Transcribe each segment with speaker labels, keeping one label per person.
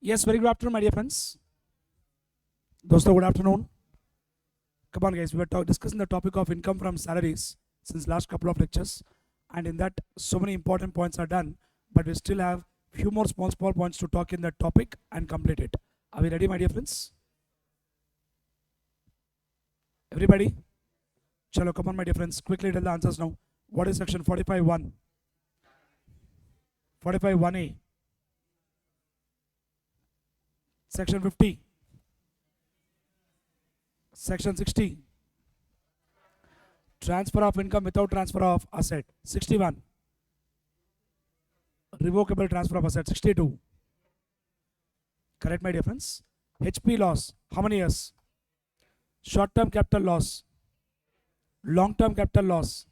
Speaker 1: Yes, very good afternoon, my dear friends. Dosto, good afternoon. Come on, guys. We were discussing the topic of income from salaries since last couple of lectures, and in that, so many important points are done. But we still have few more small points to talk in that topic and complete it. Are we ready, my dear friends? Everybody, chalo, come on, my dear friends. Quickly tell the answers now. What is section 45.1? 45.1a. Section 50. Section 60. Transfer of income without transfer of asset. 61. Revocable transfer of asset. 62. Correct, my dear friends? HP loss. How many years? Short-term capital loss. Long-term capital loss.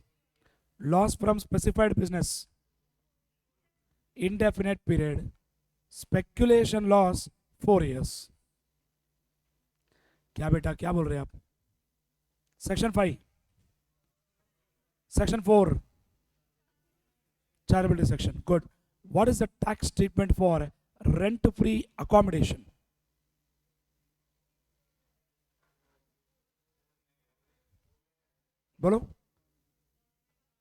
Speaker 1: Loss from specified business. Indefinite period. Speculation loss. 4 years. क्या बेटा क्या बोल रहे हैं आप? Section 5. Section 4. Charitability section. Good. What is the tax treatment for rent-free accommodation? Bolo.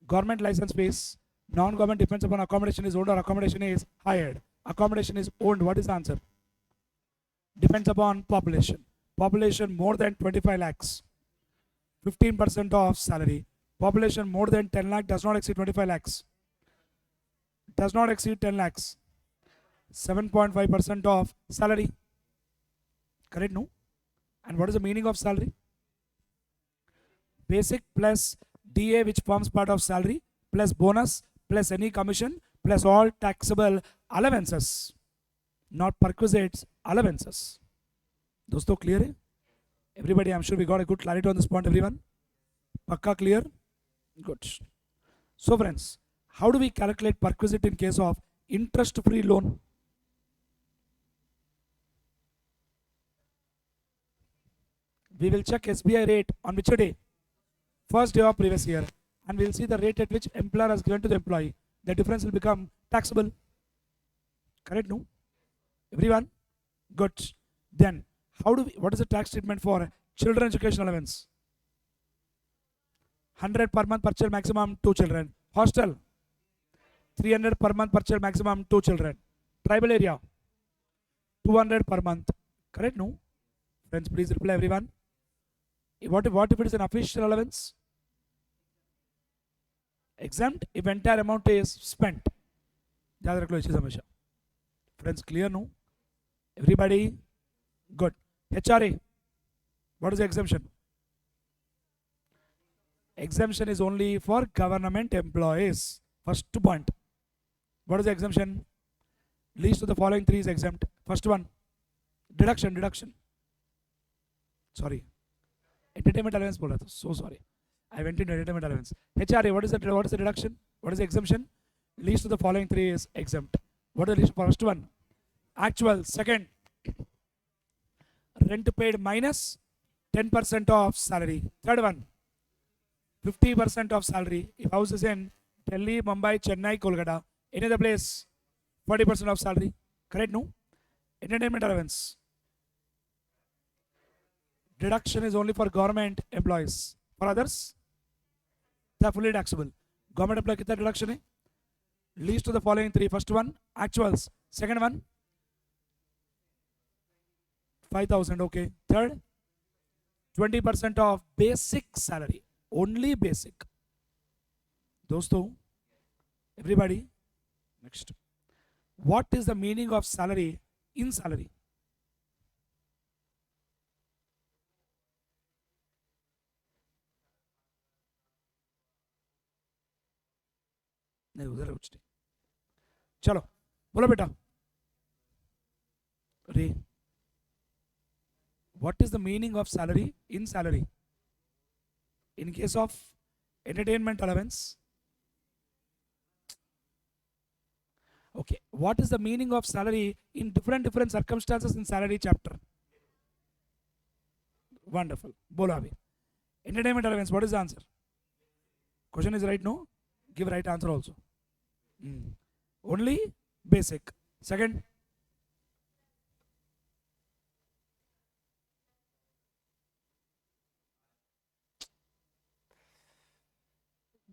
Speaker 1: Government license fees. Non-government depends upon accommodation is owned or accommodation is hired. Accommodation is owned. What is the answer? Depends upon population. Population more than 25 lakhs. 15% of salary. Population more than 10 lakh does not exceed 25 lakhs. Does not exceed 10 lakhs. 7.5% of salary. Correct, no? And what is the meaning of salary? Basic plus DA, which forms part of salary, plus bonus, plus any commission, plus all taxable allowances. Not perquisites, allowances. Dosto, clear hai? Everybody, I'm sure we got a good clarity on this point, everyone. Pakka clear? Good. So friends, how do we calculate perquisite in case of interest-free loan? We will check SBI rate on which day? First day of previous year. And we'll see the rate at which employer has given to the employee. The difference will become taxable. Correct, no? Everyone? Good. Then, what is the tax treatment for children education allowance? 100 per month per child, maximum 2 children. Hostel, 300 per month per child, maximum 2 children. Tribal area, 200 per month. Correct, no? Friends, please reply, everyone. What if it is an official allowance? Exempt if entire amount is spent. Friends, clear, no? Everybody? Good. HRA, what is the exemption? Exemption is only for government employees. First point. What is the exemption? Least of the following three is exempt. First one, deduction. Sorry. Entertainment allowance. So sorry. I went into entertainment allowance. HRA, what is the deduction? What is the exemption? Least of the following three is exempt. What is the least? First one, actual. Second, rent paid minus 10% of salary. Third one, 50% of salary. If house is in Delhi, Mumbai, Chennai, Kolkata, any other place, 40% of salary. Correct, no? Entertainment allowance. Deduction is only for government employees. For others, they are fully taxable. Government employee kitna deduction hai? Least of the following three. First one, actuals. Second one, 5,000. Okay. Third, 20% of basic salary. Only basic. Dosto, everybody. Next. What is the meaning of salary in salary? नहीं उधर उठते चलो बोलो बेटा रे what is the meaning of salary in salary in case of entertainment allowance? Okay, what is the meaning of salary in different circumstances in salary chapter? Wonderful. Bolo abhi. Entertainment allowance, what is the answer? Question is right, no? Give right answer also. Only basic. Second,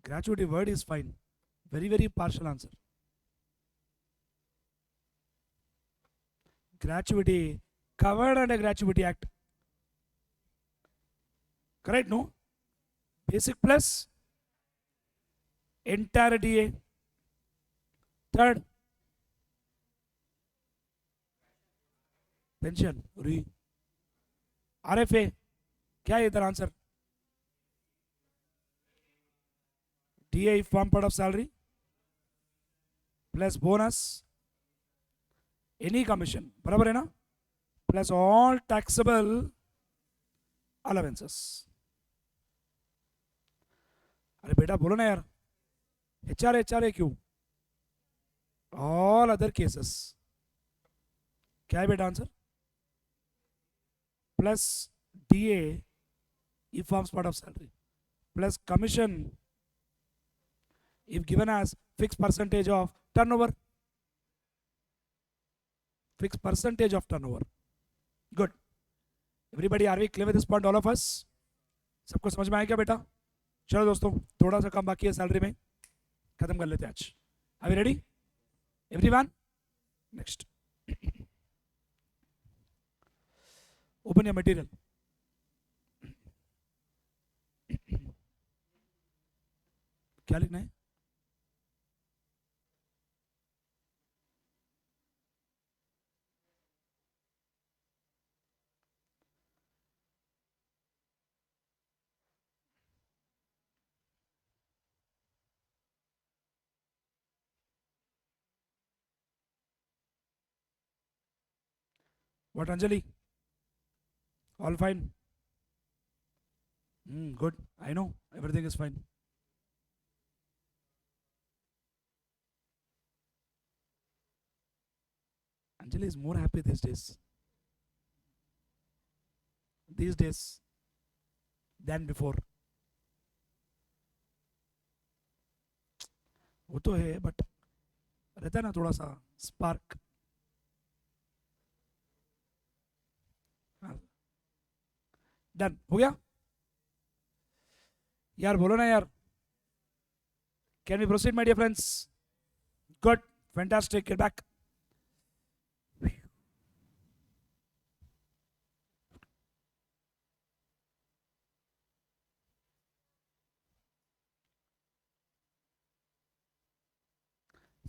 Speaker 1: Gratuity word is fine. Very, very partial answer. Gratuity covered under Gratuity Act. Correct, no? Basic plus entire DA. Third, pension. RFA. क्या है इधर answer? DA form part of salary plus bonus, any commission, बराबर है ना? Plus all taxable allowances. अरे बेटा बोलो ना यार, HRA क्यों? All other cases. क्या है बेटा answer? Plus DA if forms part of salary plus commission if given as fixed percentage of turnover. Fixed percentage of turnover. Good. Everybody, are we clear with this point, all of us? सबको समझ में आया क्या बेटा? चलो दोस्तों, थोड़ा सा काम बाकी है सैलरी में, खत्म कर लेते हैं आज. Are we ready? Everyone? Next. Open your material. क्या लिखना है? What, Anjali? All fine? Good. I know. Everything is fine. Anjali is more happy these days. These days than before. वो तो है, बट रहता है ना थोड़ा सा स्पार्क. डन हो गया यार, बोलो ना यार. Can we proceed my dear friends? Good, fantastic, get back.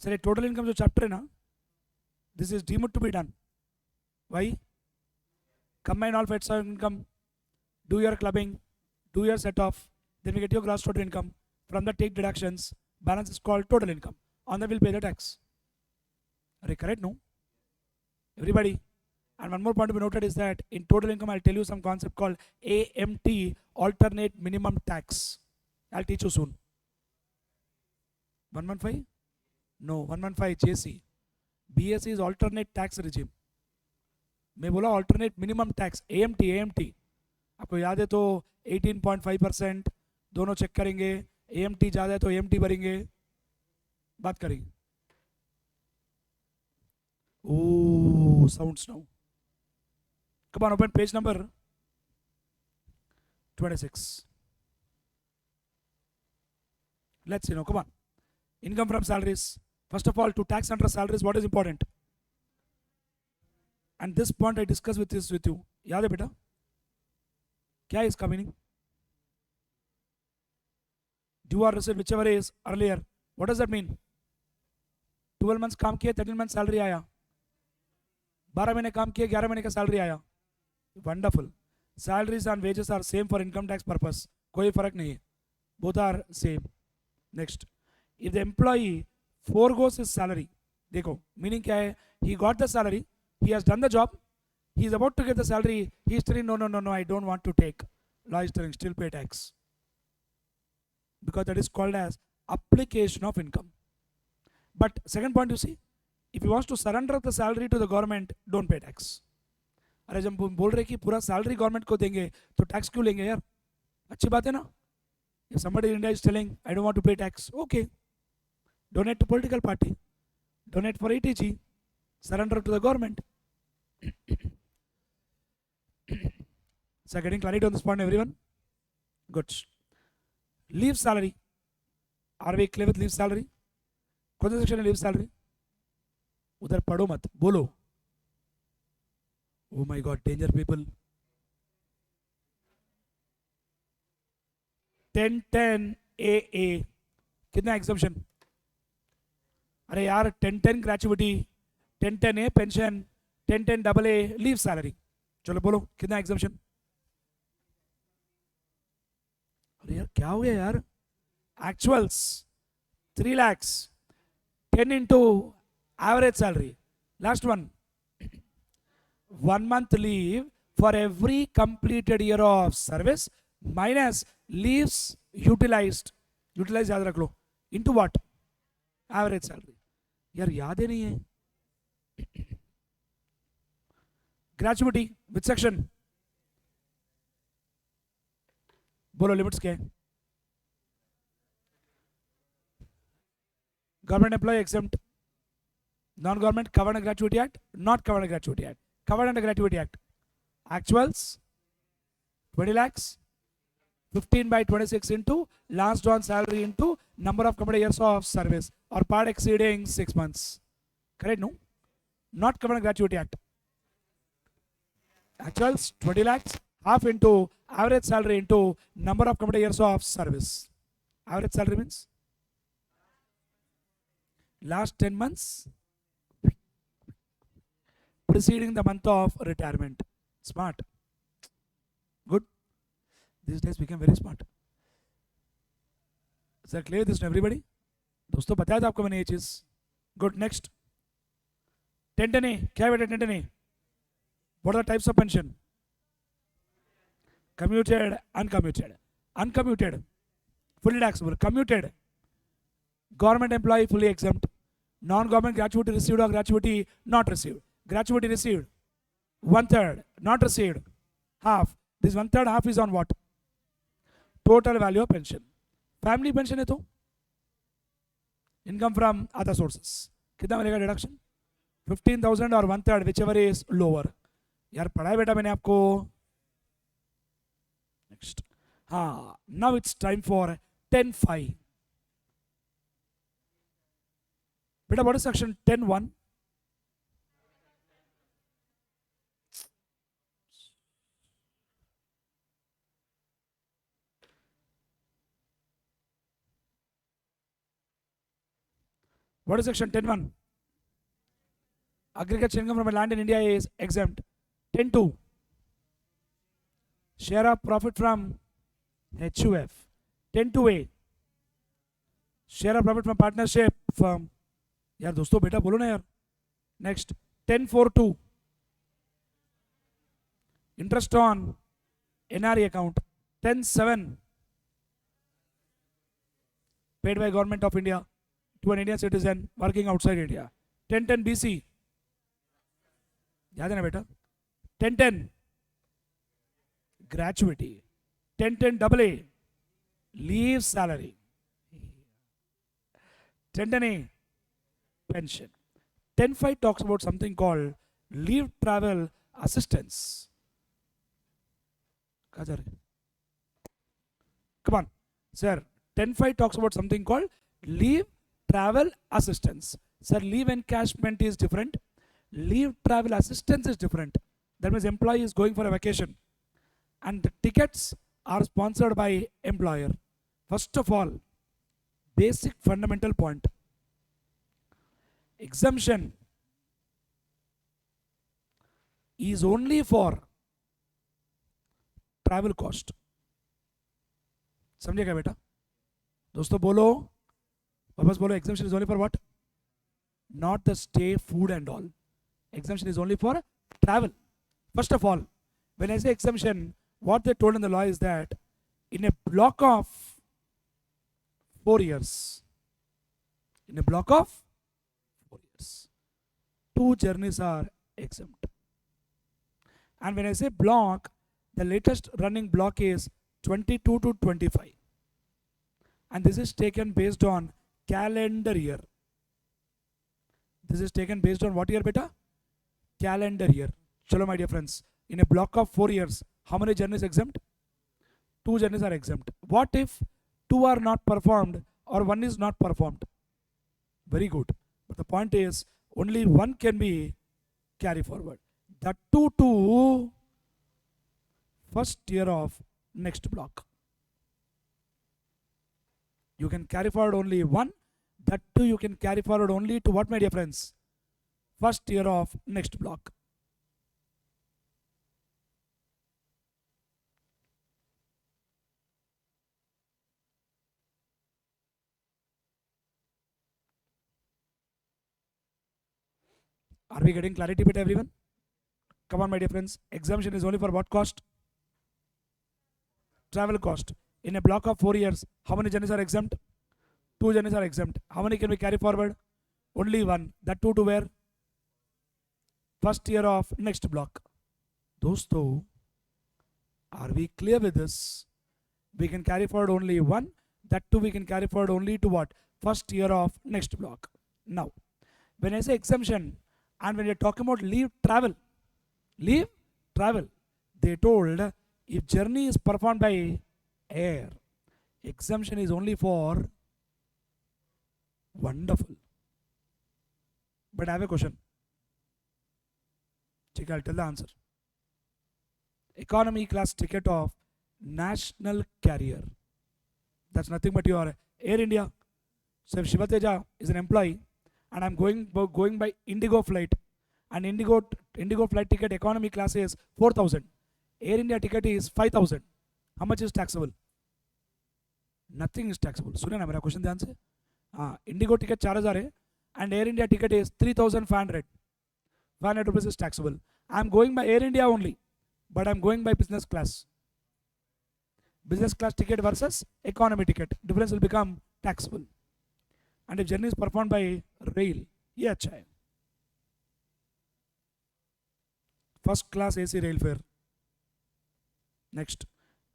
Speaker 1: Sir total income जो चैप्टर है ना, this is deemed to be done. Why? Combine all factors of income, do your clubbing, do your set off, then we get your gross total income. From that, take deductions. Balance is called total income. On that, we'll pay the tax. Are you correct? No? Everybody. And one more point to be noted is that in total income, I'll tell you some concept called AMT, alternate minimum tax. I'll teach you soon. 115? No, 115 JC. BSC is alternate tax regime. मैं बोला alternate minimum tax, AMT. आपको याद है तो 18.5% दोनों check करेंगे. AMT ज़्यादा है तो AMT भरेंगे. बात करेंगे. Oh, sounds now. Come on, open page number 26. Let's see now. Come on. Income from salaries. First of all, to tax under salaries, what is important? And this point I discussed with you. याद है बेटा? क्या है इसका meaning? Due or receipt, whichever is earlier. What does that mean? 12 months काम किए, 13 months salary आया. 12 महीने काम किए, 11 महीने का सैलरी आया. Wonderful. Salaries and wages are same for income tax purpose. कोई फर्क नहीं है. Both are same. Next. If the employee foregoes his salary, देखो मीनिंग क्या है? He got the salary. He has done the job. He is about to get the salary. He is telling, no, I don't want to take. Law is telling, still pay tax. Because that is called as application of income. But second point you see, if he wants to surrender the salary to the government, don't pay tax. अरे जब बोल रहे कि पूरा salary government को देंगे तो tax क्यों लेंगे यार? अच्छी बात है ना? If somebody in India is telling, I don't want to pay tax, okay. Donate to political party. Donate for ETG. Surrender to the government. So getting clarity on this point, everyone? Good. Leave salary. Are we clear with leave salary? कौन सा section है leave salary? उधर पढ़ो मत, बोलो. Oh my God, danger people. 1010 AA कितना exemption? अरे यार 1010 ग्रेचुइटी, 1010 ए पेंशन, 1010 AA लीव सैलरी. चलो बोलो कितना एग्जाम्शन? अरे यार क्या हो गया यार? Actuals 3 lakhs, 10 into average salary. Last one, 1 month leave for every completed year of service minus leaves utilized. Utilized याद रख लो. Into what? Average salary. यार याद ही नहीं है. Gratuity which section? बोलो लिमिट्स क्या है? Government employee exempt, non-government covered under Gratuity Act, not covered under Gratuity Act, covered under Gratuity Act. Actuals 20 lakhs, 15 by 26 into last drawn salary into number of completed years of service or part exceeding 6 months. Correct? No, not covered under Gratuity Act. Actuals 20 lakhs, half into average salary into number of completed years of service. Average salary means last 10 months preceding the month of retirement. Smart. Good. These days became very smart. Is that clear this to everybody? दोस्तों बताया था आपको मैंने ये चीज. Good. Next, 1010A क्या है बेटा? 1010A what are the types of pension? Commuted, uncommuted. Uncommuted fully taxable. Commuted government employee fully exempt. Non-government gratuity received or gratuity not received. Gratuity received 1/3, not received half. This 1/3 half is on what? Total value of pension. Family pension है तो income from other sources कितना मिलेगा deduction? 15,000 or 1/3 whichever is lower. यार पढ़ा है बेटा मैंने आपको. Next, हाँ, now it's time for 10.5. Beta, what is section 10.1? What is section 10.1? Agriculture income from a land in India is exempt. 10.2. Share of profit from HUF. 10.2A. Share of profit from partnership firm. यार दोस्तों बेटा बोलो ना यार. Next 10.4.2 interest on NRE account. 10.7 paid by government of India to an Indian citizen working outside India. 10.10 BC याद है ना बेटा? 10.10 gratuity. 10.10 AA leave salary. 10.10A pension. 10.5 talks about something called leave travel assistance. Come on, sir. 10.5 talks about something called leave travel assistance. Sir, leave encashment is different. Leave travel assistance is different. That means employee is going for a vacation and the tickets are sponsored by employer. First of all, basic fundamental point. Exemption is only for travel cost. समझेगा बेटा? दोस्तों बोलो, वापस बोलो. Exemption is only for what? Not the stay, food and all. Exemption is only for travel. First of all, when I say exemption, what they told in the law is that in a block of 4 years, in a block of 4 years, 2 journeys are exempt. And when I say block, the latest running block is 22 to 25. And this is taken based on calendar year. This is taken based on what year, beta? Calendar year. Chalo, my dear friends. In a block of 4 years, how many journeys exempt? 2 journeys are exempt. What if 2 are not performed or one is not performed. Very good. But the point is, only one can be carry forward. That too to first year of next block. You can carry forward only one. That too you can carry forward only to what, my dear friends? First year of next block. Are we getting clarity with everyone? Come on, my dear friends. Exemption is only for what cost? Travel cost. In a block of 4 years, how many journeys are exempt? 2 journeys are exempt. How many can we carry forward? Only one. That too to where? First year of next block. Dosto, are we clear with this? We can carry forward only one. That too we can carry forward only to what? First year of next block. Now, when I say exemption, and when you're talking about leave travel, they told if journey is performed by air, exemption is only for wonderful. But I have a question. I'll tell the answer. Economy class ticket of national carrier. That's nothing but your Air India. So if Shiva Teja is an employee and I'm going by Indigo flight, and Indigo flight ticket economy class is 4,000. Air India ticket is 5,000. How much is taxable? Nothing is taxable. सुनिए ना मेरा question ध्यान से. Indigo ticket 4,000 है and Air India ticket is 3,500. 500 rupees is taxable. I'm going by Air India only, but I'm going by business class. Business class ticket versus economy ticket. Difference will become taxable. And if journey is performed by rail, ये अच्छा है. First class AC rail fare. Next,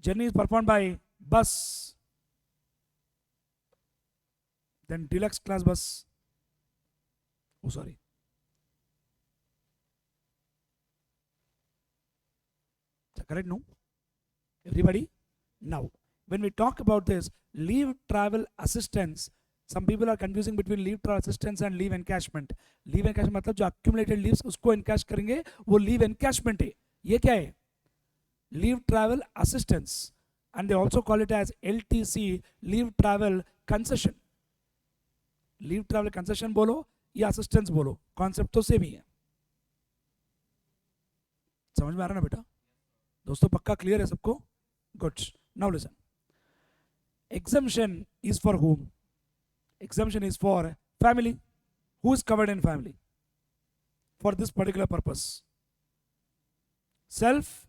Speaker 1: journey is performed by bus. Then deluxe class bus. Oh, sorry. Correct? No? Everybody? Now, when we talk about this leave travel assistance, some people are confusing between leave travel assistance and leave encashment. Leave encashment मतलब जो accumulated leaves उसको encash करेंगे वो leave encashment है. ये क्या है? Leave travel assistance, and they also call it as LTC, leave travel concession. Leave travel concession बोलो या assistance बोलो, concept तो सेम ही है. समझ में आ रहा ना बेटा? दोस्तों पक्का क्लियर है सबको? Good. Now listen. Exemption is for whom? Exemption is for family. Who is covered in family? For this particular purpose. Self,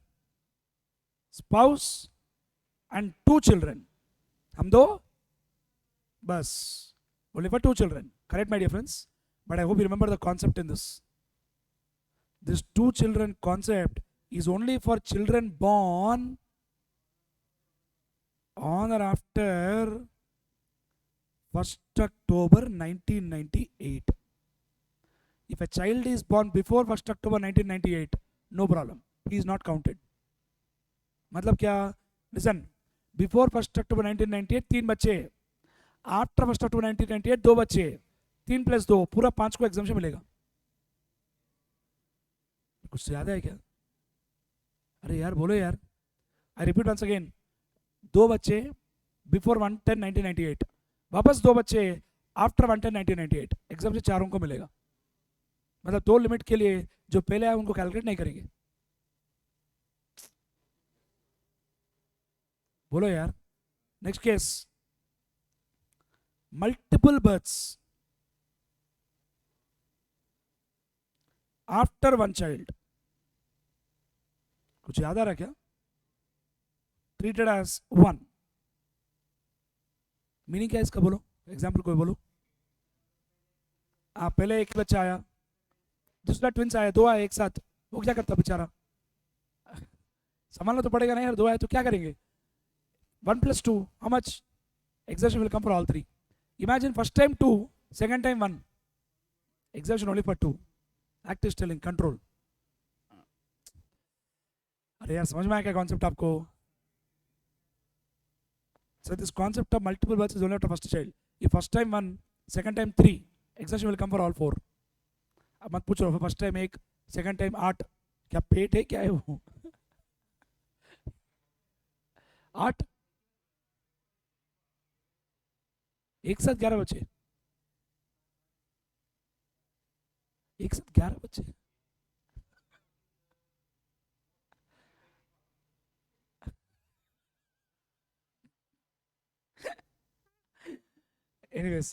Speaker 1: spouse, and 2 children. हम दो? बस. Only for 2 children. Correct, my dear friends? But I hope you remember the concept in this. This 2 children concept is only for children born on or after 1st October 1998. If a child is born before 1st October 1998, no problem. He is not counted. मतलब क्या? Listen. Before 1st October 1998, 3 बच्चे. After 1st October 1998, 2 बच्चे. 3 + 2, पूरा 5 को exemption मिलेगा. कुछ याद है क्या? अरे यार बोलो यार. I repeat once again. 2 बच्चे before 1/10/1998, वापस 2 बच्चे आफ्टर 1/10/1998. एग्जाम से 4 को मिलेगा. मतलब 2 लिमिट के लिए जो पहले आए उनको कैलकुलेट नहीं करेंगे. बोलो यार. Next case, multiple births after 1 child. कुछ याद आ रहा क्या? Treated as 1. मीनिंग क्या है इसका बोलो? एग्जाम्पल कोई बोलो. आप पहले एक बच्चा आया, दूसरा ट्विंस आया, 2 आए एक साथ, वो क्या करता बेचारा? संभालना तो पड़ेगा ना यार. 2 आए तो क्या करेंगे? 1 + 2, how much? Exemption will come for all 3. Imagine first time 2, second time 1. Exemption only for 2. Act is telling control. अरे यार समझ में आया क्या कॉन्सेप्ट आपको? So this concept of multiple births is only after first child. If first time 1, second time 3, exemption will come for all 4. अब मत पूछो फर्स्ट टाइम 1, सेकंड टाइम 8, क्या पेट है क्या है वो 8 एक साथ 11 बच्चे, एक साथ 11 बच्चे। Anyways,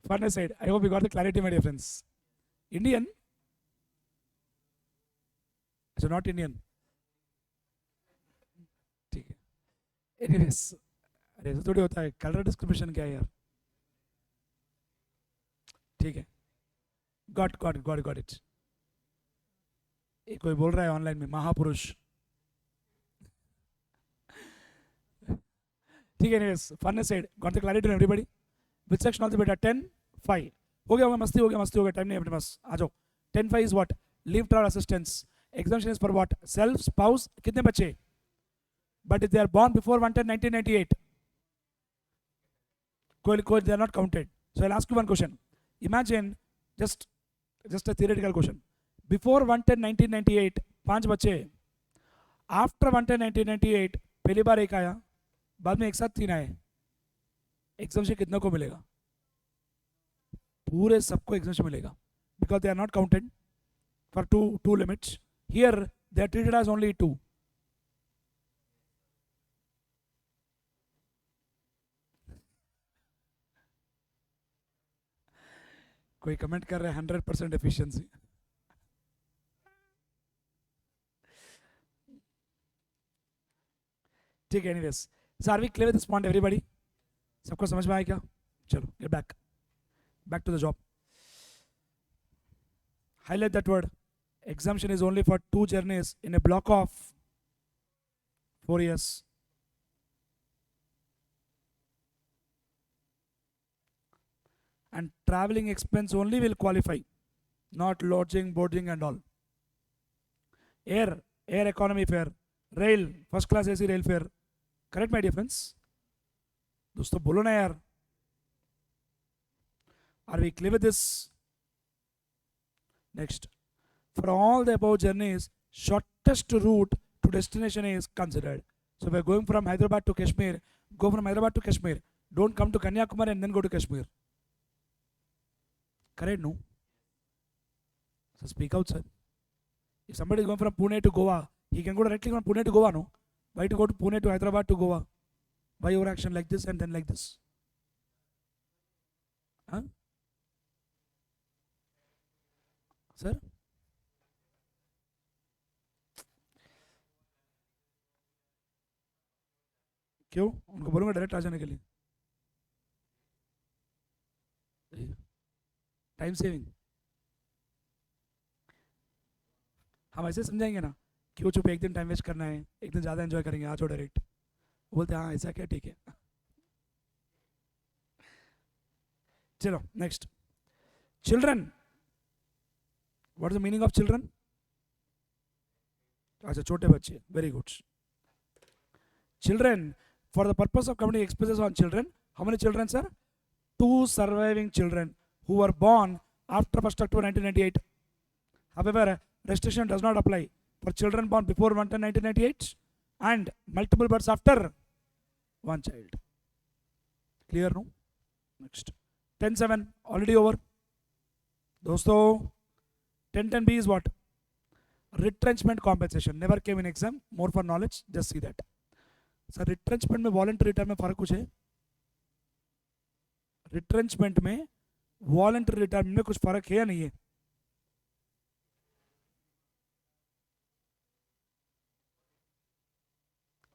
Speaker 1: fun aside, I hope you got the clarity, my dear friends. Indian, so not Indian. ठीक है. Anyways, अरे ऐसा थोड़ी होता है, कलर डिस्क्रिमिनेशन क्या है यार. ठीक है. Got it. एक कोई बोल रहा है ऑनलाइन में महापुरुष. ठीक है. Anyways, fun aside, got the clarity on everybody. Which section also बेटा 10-5 हो गया मस्ती हो गया टाइम नहीं अपने पास आ जाओ 10-5 is what leave travel assistance exemption is for what self spouse कितने बच्चे but if they are born before 1/10/1998 कोई they are not counted so I'll ask you one question imagine just a theoretical question before 1/10/1998 5 बच्चे after 1/10/1998 पहली बार एक आया बाद में एक साथ 3 आए एग्जाम्शन कितना को मिलेगा पूरे सबको एग्जाम्शन मिलेगा because they are not counted for two limits here they are treated as only 2 कोई कमेंट कर रहे हैं 100% एफिशिएंसी ठीक है anyways so are we clear with this point everybody सबको समझ में आया क्या चलो get back to the job highlight that word exemption is only for 2 journeys in a block of 4 years and traveling expense only will qualify not lodging boarding and all air economy fare rail first class AC rail fare correct my dear friends दोस्तों बोलो ना यार are we clear with this next for all the above journeys shortest route to destination is considered so we're going from Hyderabad to Kashmir go from Hyderabad to Kashmir don't come to Kanyakumari and then go to Kashmir correct no so speak out sir if somebody is going from Pune to Goa he can go directly from Pune to Goa no why to go to Pune to Hyderabad to Goa why your action like this and then like this huh sir क्यों उनको बोलूंगा direct आ जाने के लिए time saving हम ऐसे समझाएंगे ना क्यों चुप एक दिन टाइम वेस्ट करना है एक दिन ज़्यादा एंजॉय करेंगे आ जाओ डायरेक्ट बोलते हाँ ऐसा क्या ठीक है चलो next children what is the meaning of children अच्छा छोटे बच्चे very good children for the purpose of coming expenses on children how many children sir 2 surviving children who were born after 1st October 1998 however restriction does not apply for children born before 1/10/1998 and multiple births after 1 child clear no next 10-7 already over दोस्तों 10-10B is what retrenchment compensation never came in exam more for knowledge just see that sir retrenchment में voluntary retirement में फर्क कुछ है retrenchment में voluntary retirement में कुछ फर्क है या नहीं है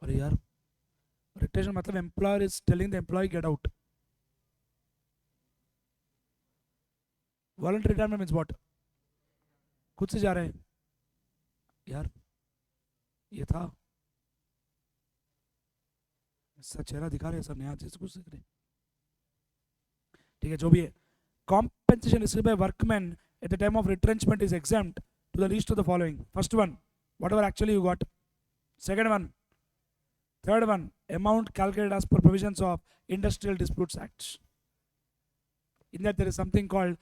Speaker 1: अरे यार retrenchment मतलब employer is telling the employee get out voluntary retirement means what खुद से जा रहे हैं यार ये था ऐसा चेहरा दिखा रहे हैं सर नया चीज कुछ सीख रहे ठीक है जो भी है compensation received by workmen at the time of retrenchment is exempt to the least of the following first one whatever actually you got second one third one amount calculated as per provisions of industrial disputes acts In that there is something called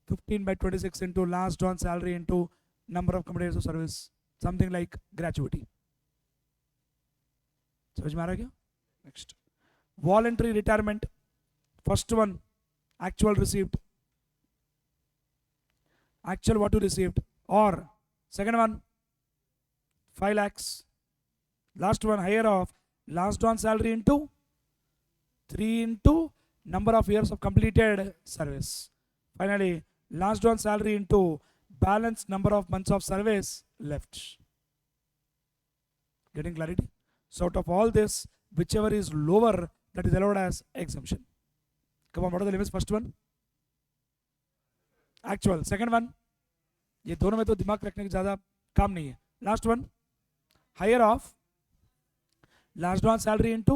Speaker 1: 15/26 into last drawn salary into number of completed days of service, something like gratuity. समझ में आ रहा क्या? Next, voluntary retirement. First one, actual received, actual what you received, or second one 5 lakhs, last one higher of last drawn salary into 3 into number of years of completed service, finally last drawn salary into balance number of months of service left. Getting clarity? So out of all this, whichever is lower, that is allowed as exemption. Come on, what are the limits? First one actual, second one ये दोनों में तो दिमाग रखने की ज़्यादा काम नहीं है. Last one higher of last drawn salary into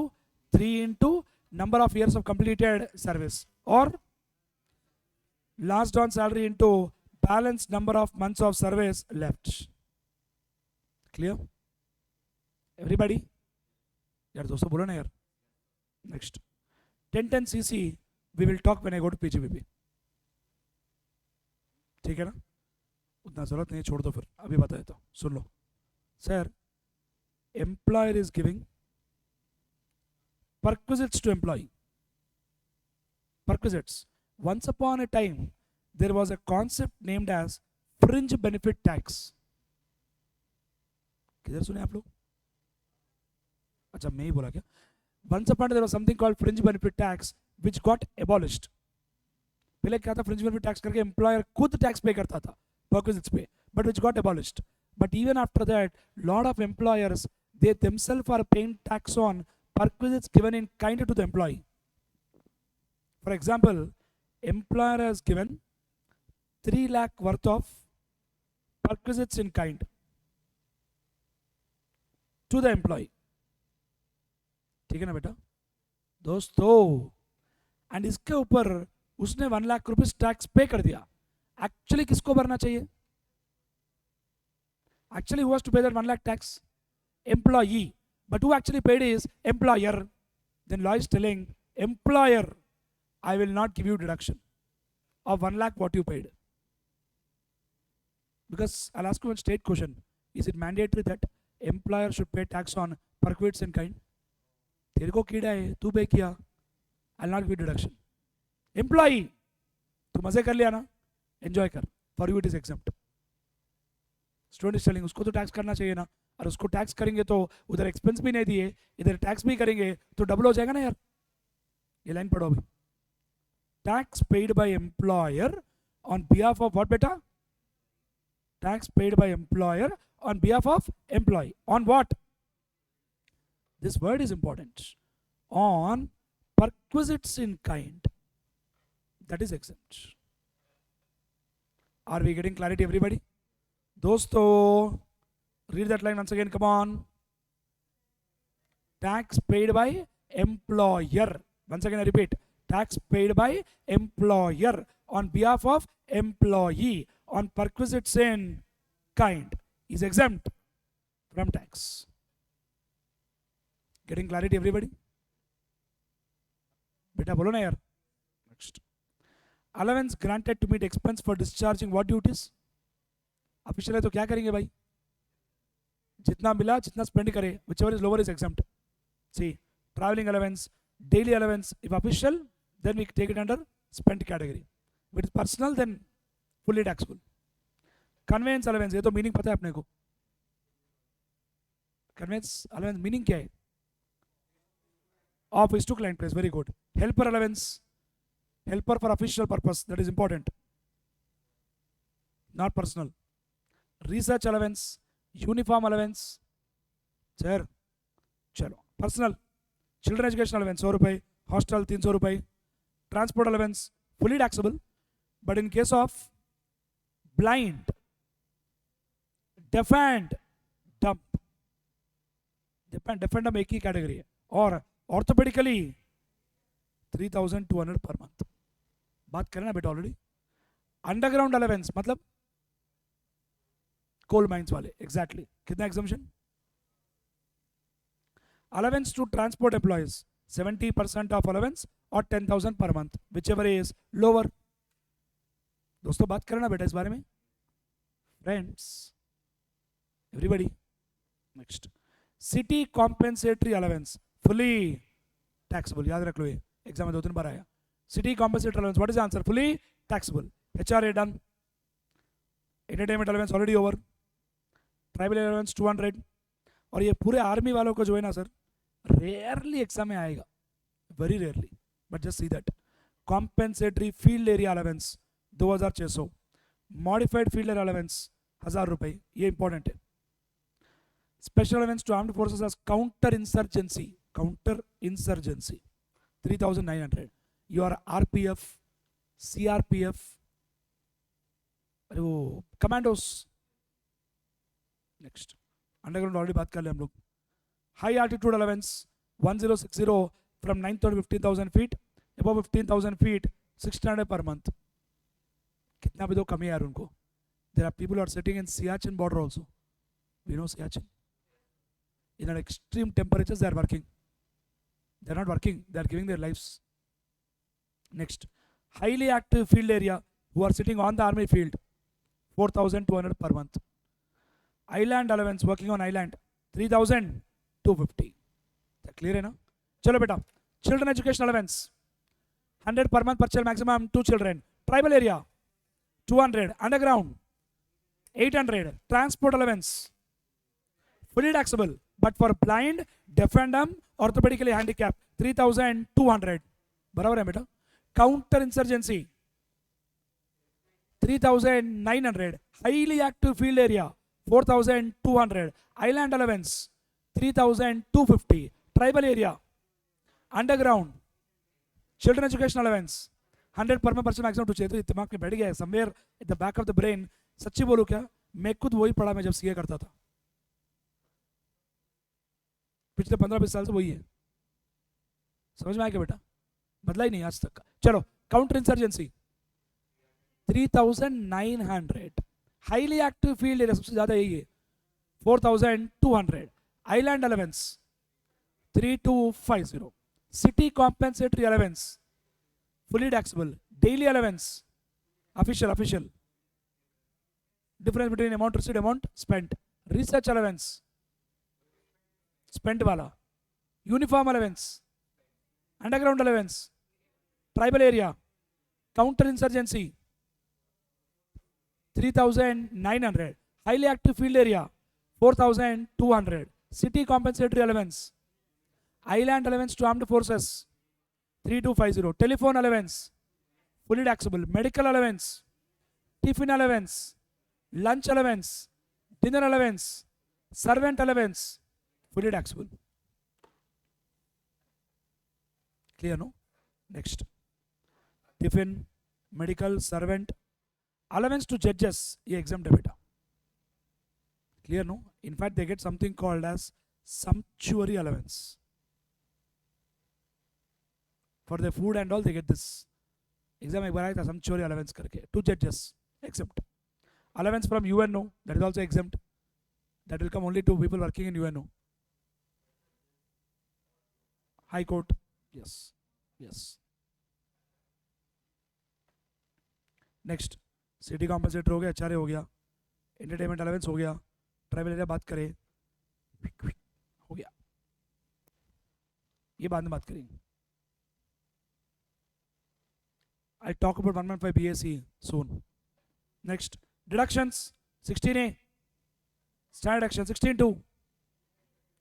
Speaker 1: 3 into number of years of completed service, और last drawn salary into balance number of months of service left. Clear everybody? यार दोस्तों बोलो ना यार. Next 1010 CC we will talk when I go to PGBP. ठीक है ना? उतना जरूरत नहीं, छोड़ दो फिर, अभी बता देता हूँ. सुन लो sir, employer is giving perquisites to employee. Perquisites. Once upon a time, there was a concept named as fringe benefit tax. किधर सुने आप लोग? अच्छा मैं ही बोला क्या? Once upon a time there was something called fringe benefit tax which got abolished. पहले क्या था? fringe benefit tax करके employer खुद tax pay करता था, perquisites पे, but which got abolished. But even after that, lot of employers, they themselves are paying tax on perquisites given in kind to the employee. For example, employer has given 3 lakh worth of perquisites in kind to the employee. ठीक है ना बेटा दोस्तों? And इसके ऊपर उसने 1 lakh rupees tax पे कर दिया. एक्चुअली किसको भरना चाहिए? Actually who has to pay that 1 lakh tax? Employee. But who actually paid is employer. Then law is telling employer, I will not give you deduction of 1 lakh what you paid. Because I'll ask you one straight question. Is it mandatory that employer should pay tax on perquisites in kind? तेरे को कीड़ा है, तू पे किया, I'll not give you deduction. Employee, तू मजे कर लिया ना, enjoy कर, for you it is exempt. Student is telling उसको तो टैक्स करना चाहिए ना, और उसको टैक्स करेंगे तो उधर एक्सपेंस भी नहीं दिए, इधर टैक्स भी करेंगे तो डबल हो जाएगा ना यार. ये लाइन पढ़ो अभी. Tax paid by employer on behalf of what बेटा? Tax paid by employer on behalf of employee. On what? This word is important. On perquisites in kind. That is exempt. Are we getting clarity everybody? दोस्तों, read that line once again, come on. Tax paid by employer. Once again I repeat, tax paid by employer on behalf of employee on perquisites in kind is exempt from tax. Getting clarity everybody? बेटा बोलो ना यार. Next, allowance granted to meet expense for discharging what duties? Official है तो क्या करेंगे भाई? जितना मिला जितना स्पेंड करे, whichever is lower is exempt. See, traveling allowance, daily allowance, if official then we take it under spent category. If it is personal then fully taxable. Conveyance allowance, ये तो मीनिंग पता है अपने को. Conveyance allowance मीनिंग क्या है? Office to client place, very good. Helper allowance, helper for official purpose, that is important, not personal. Research allowance, uniform allowance, sir, चलो personal. Children education allowance 100 रुपए, hostel 300 रुपए, transport allowance fully taxable. But in case of blind, deaf and dumb, deaf and dumb एक ही category है, और orthopaedically 3200 per month. बात करें ना बेटा ऑलरेडी. अंडरग्राउंड अलावेंस मतलब कोल माइंस वाले, एग्जैक्टली कितना exemption? Allowance to transport employees 70% of allowance और 10,000 per month, whichever is lower. दोस्तों बात करें ना बेटा इस बारे में, friends, everybody. Next, city compensatory allowance fully taxable, याद रख लो, ये एग्जाम में 2-3 बार आया। City compensatory allowance, what is answer? Fully taxable. HRA done, entertainment allowance already over, tribal allowance 200। और ये पूरे आर्मी वालों को जो है ना सर, रेयरली एग्जाम में आएगा, very rarely, but just see that. Compensatory field area allowance 2600, modified field area allowance 1000 रुपए, ये इंपॉर्टेंट है। Special allowance to armed forces as counter insurgency 3900। Your RPF, CRPF, अरे वो कमांडोस। नेक्स्ट, अंडरग्राउंड ऑलरेडी बात कर ले हम लोग। High altitude allowance 1060 from 9,000 to 15,000 feet, above 15,000 feet 1600 per month. कितना भी दो कमी है यार उनको। There are people are sitting in Siachen border also, we know Siachen, in an extreme temperatures they are working, they are not working, they are giving their lives. Next, highly active field area who are sitting on the army field 4,200 per month. Island allowance, working on island 3,250. clear है ना? चलो बेटा, children education allowance 100 per month per child, maximum 2 children. Tribal area 200, underground 800. Transport allowance fully taxable, but for blind, deaf and dumb, orthopedically handicapped 3,200. बराबर है बेटा। Counter insurgency 3,900. Highly active field area 4,200. Island allowance 3,250. Tribal area, underground, children education allowance 100 per month, maximum 2 चाहिए। तो दिमाग में बैठ गया है somewhere at the back of the brain। सच्ची बोलूं क्या, मैं खुद वही पढ़ा मैं जब सीए करता था, पिछले 15-20 साल से वही है। समझ में आया क्या बेटा? बदला ही नहीं आज तक का। चलो, counter insurgency 3,900। Highly active field area सबसे ज्यादा यही है 4,200। Island allowance 3,250। City compensatory allowance fully taxable. Daily allowance official, difference between amount received amount spent. Research allowance spent वाला। Uniform allowance, underground allowance, tribal area, counter insurgency 3,900। Highly active field area 4,200। City compensatory allowance, island allowance to armed forces 3,250। Telephone allowance fully taxable. Medical allowance, tiffin allowance, lunch allowance, dinner allowance, servant allowance fully taxable. Clear no? Next, tiffin, medical, servant, allowance to judges, ये exempt है बेटा। Clear no? In fact they get something called as sumptuary allowance for their food and all, they get this। Exam एक बार आया था sumptuary allowance करके, to judges exempt। allowance from UNO, that is also exempt, that will come only to people working in UNO। High Court, yes, yes। Next, city compensator हो गया, HRA हो गया, entertainment allowance हो गया, tribal area बात करें, हो गया, ये बाद में बात करेंगे। I talk about 115 BAC soon। Next, deductions 16A, standard action 16.2,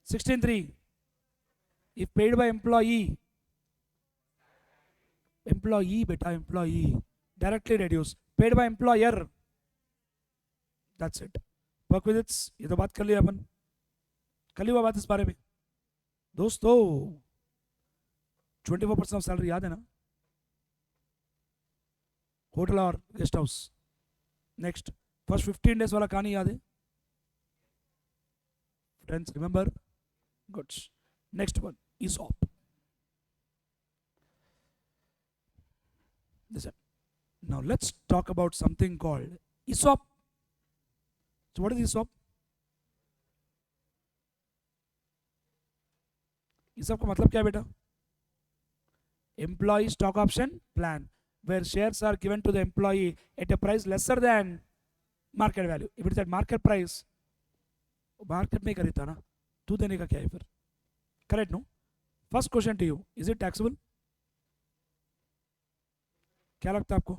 Speaker 1: 16.3, if paid by employee beta, employee directly reduce, paid by employer, that's it। perquisites, ये तो बात कर लिया अपन, कल ही हुआ बात इस बारे में दोस्तों। 24% ऑफ सैलरी याद है ना, होटल और guest house. Next, first 15 days वाला कहानी याद है friends, remember? Goods. Next one, ESOP। Listen, now let's talk about something called ESOP। So what is ESOP? ESOP का मतलब क्या है बेटा? Employee stock option plan. where shares are given to the employee at a price lesser than market value. If it is at market price, market में खरीदता ना, तू देने का क्या है फिर? Correct, no? First question to you, is it taxable? क्या लगता है आपको?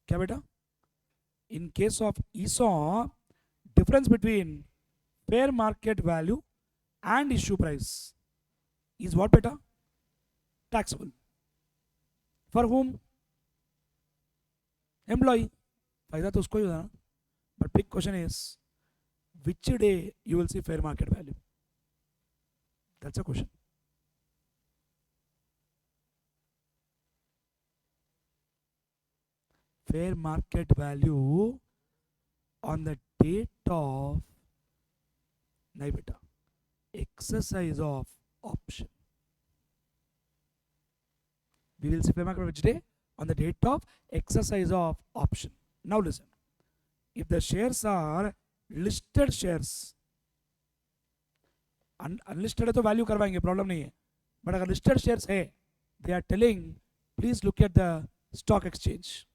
Speaker 1: क्या बेटा? In case of ESOP, difference between fair market value and issue price is what beta? Taxable. For whom? Employee. फायदा तो उसको ही होता ना. But big question is, which day you will see fair market value? That's a question. Fair market value on the date of नहीं बेटा, exercise of option. We will see fair market which day? On the date of exercise of option. Now listen, if the shares are listed shares, unlisted है तो value करवाएंगे, problem नहीं है, but अगर listed shares है, they are telling please look at the stock exchange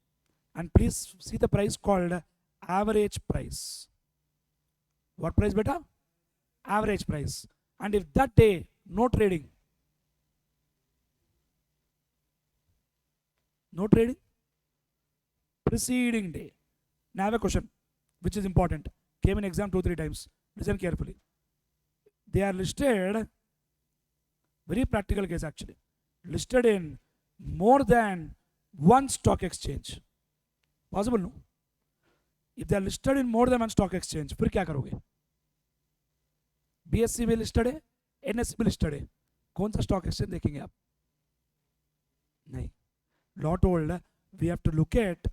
Speaker 1: and please see the price called average price. What price beta? Average price. And if that day no trading, preceding day. Now I have a question which is important, came in exam 2-3 times. Listen carefully. They are listed, very practical case actually, listed in more than one stock exchange. Possible, no? If they are listed in more than one stock exchange, फिर क्या करोगे? BSE में listed है, NSE में listed है, कौन सा stock exchange देखेंगे आप? नहीं. Law told we have to look at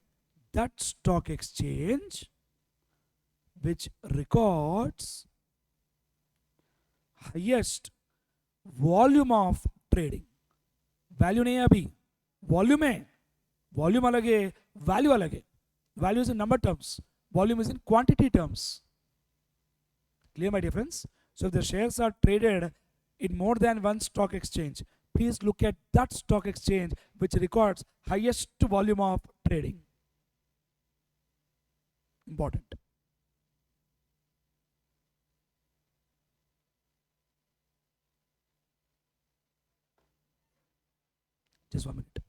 Speaker 1: that stock exchange which records highest volume of trading. Value नहीं है अभी, volume है. Volume अलग है, value अलग है. Value is in number terms, volume is in quantity terms. Clear my difference? So if the shares are traded in more than one stock exchange, please look at that stock exchange which records highest volume of trading. Important. Just 1 minute.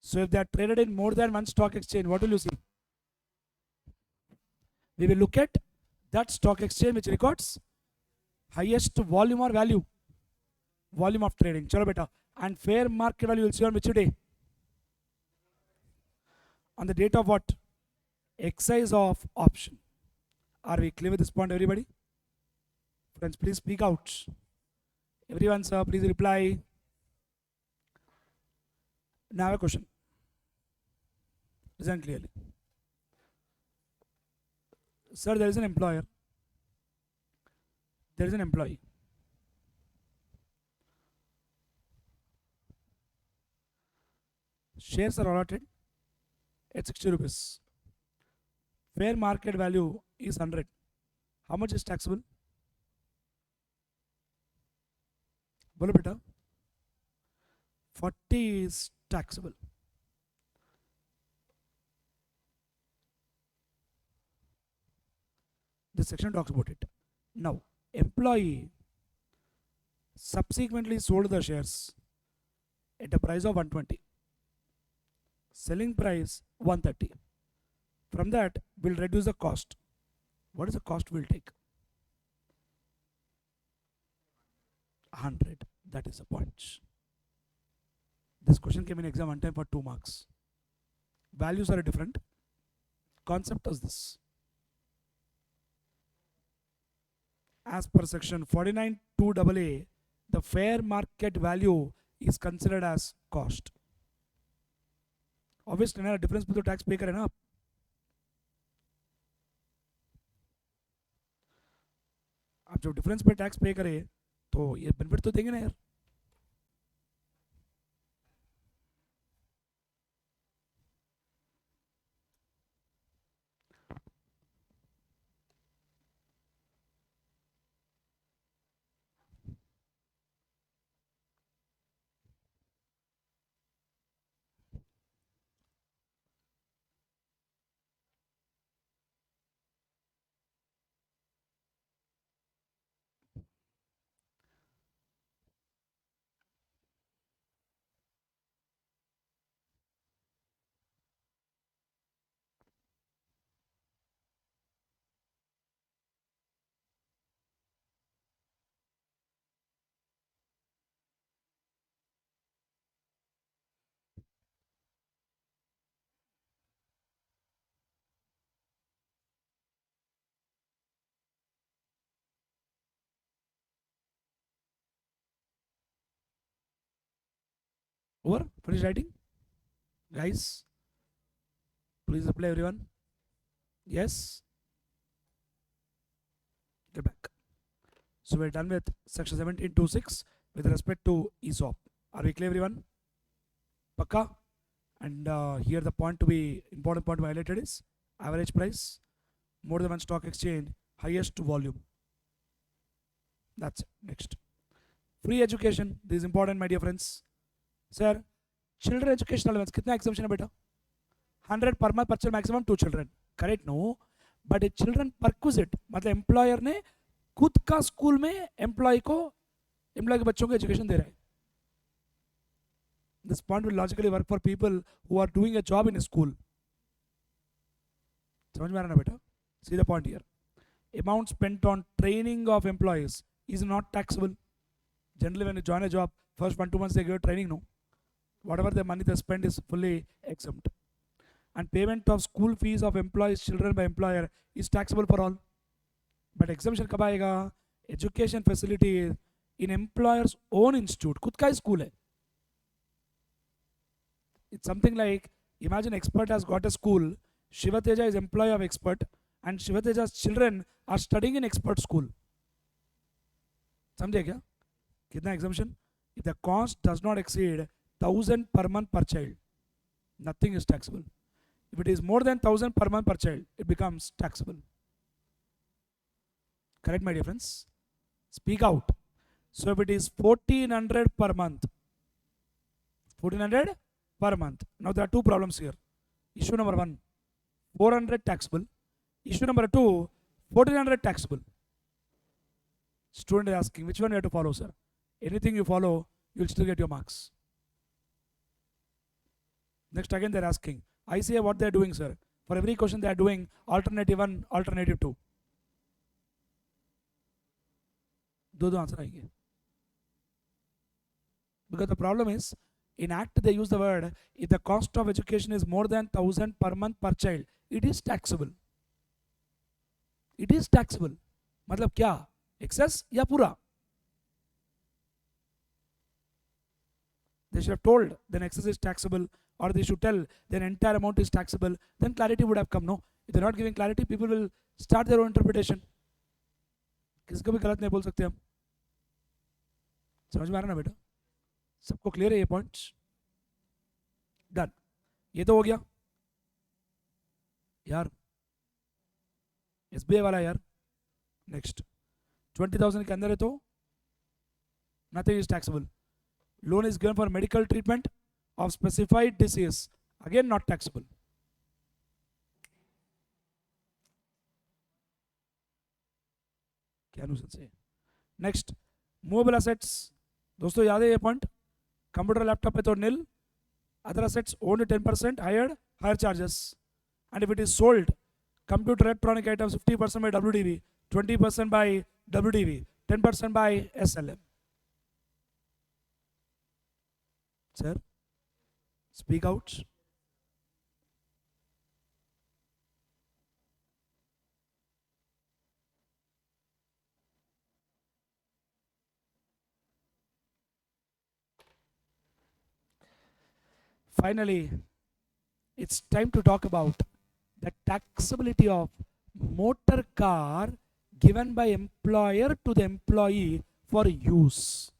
Speaker 1: So if they are traded in more than one stock exchange, what will you see? We will look at that stock exchange which records highest volume or value? Volume of trading. Chalo beta. And fair market value will see on which day? On the date of what? Exercise of option. Are we clear with this point, everybody? Friends, please speak out. Everyone, sir, please reply. Now I have a question. Listen clearly. Sir, there is an employer. There is an employee. Shares are allotted at 60 rupees. Fair market value is 100. How much is taxable? बोलो बेटा. 40 is taxable. This section talks about it. Now, employee subsequently sold the shares at a price of 120. Selling price 130. From that, we'll reduce the cost. What is the cost we'll take? 100. That is the point. This question came in exam one time for 2 marks. Values are different. Concept is this. As per section 49(2)AA, the fair market value is considered as cost. Obviously ना, difference पे तो tax पे करें ना आप. आप जब difference पे टैक्स पे करें तो ये बेनिफिट तो देंगे ना यार. Over? Finish writing? Guys, please reply everyone. Yes? Get back. So we're done with section 17.26 with respect to ESOP. Are we clear everyone? Pakka? And here the point to be, important point to be highlighted is average price, more than one stock exchange, highest volume. That's it. Next. Free education. This is important, my dear friends. Sir, children education allowance. कितना exemption है बेटा? 100 per month per child, maximum 2 children. Correct? No. But a children perquisite, मतलब employer ने खुद का school में employ के बच्चों को एजुकेशन दे रहा है. This point will logically work for people who are doing a job in a school. समझ में आ रहा ना बेटा? See the point here. Amount spent on training of employees is not taxable. Generally, when you join a job, first 1-2 months they give training. No, whatever the money they spend is fully exempt. And payment of school fees of employees' children by employer is taxable for all. But exemption कब आएगा? Education facility in employer's own institute. खुद का school है. It's something like, imagine expert has got a school, Shiva Teja is employee of expert, and Shiva Teja's children are studying in expert school. समझे क्या? कितना exemption? If the cost does not exceed 1,000 per month per child, nothing is taxable. If it is more than 1,000 per month per child, it becomes taxable. Correct, my dear friends? Speak out. So if it is 1,400 per month, 1,400 per month. Now there are two problems here. Issue number 1, 400 taxable. Issue number 2, 1,400 taxable. Student is asking, which one you have to follow, sir? Anything you follow, you will still get your marks. Next, again, they're asking, ICAI, what they're doing, sir? For every question, they're doing alternative 1, alternative 2. दो answer आएंगे. Because the problem is, in Act they use the word, if the cost of education is more than 1,000 per month per child, it is taxable. It is taxable. मतलब क्या? Excess या पूरा? They should have told, then excess is taxable, or they should tell, then entire amount is taxable. Then clarity would have come. No, if they're not giving clarity, people will start their own interpretation. किसको भी गलत नहीं बोल सकते हम. समझ में आ रहा ना बेटा? सबको क्लियर है ये पॉइंट्स? डन. ये तो हो गया यार. एसबीआई वाला यार. नेक्स्ट 20,000 के अंदर है तो nothing is taxable. Loan is given for medical treatment of specified disease, again not taxable. क्या नुकसान से? Next, movable assets. दोस्तों याद है ये पॉइंट? कंप्यूटर लैपटॉप पे तो nil. Other assets only 10% hired, hire charges. And if it is sold, computer electronic items 50% by WDV, 20% by WDV, 10% by SLM. Sir, speak out. Finally, it's time to talk about the taxability of motor car given by employer to the employee for use.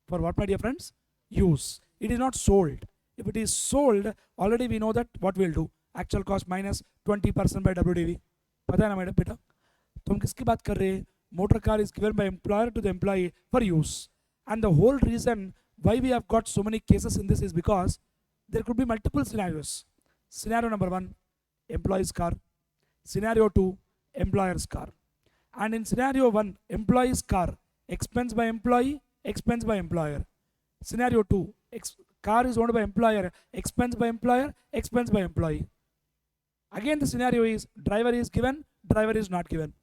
Speaker 1: For what, my dear friends? Use. It is not sold. If it is sold, already we know that what we'll do. Actual cost minus 20% by WDV. पता है ना madam बेटा? तो हम किसकी बात कर रहे हैं? Motor car is given by employer to the employee for use. And the whole reason why we have got so many cases in this is because there could be multiple scenarios. Scenario number 1, employee's car. Scenario 2, employer's car. And in scenario 1, employee's car, expense by employee, expense by employer. Scenario 2, car is owned by employer, expense by employer, expense by employee. Again the scenario is driver is given, driver is not given.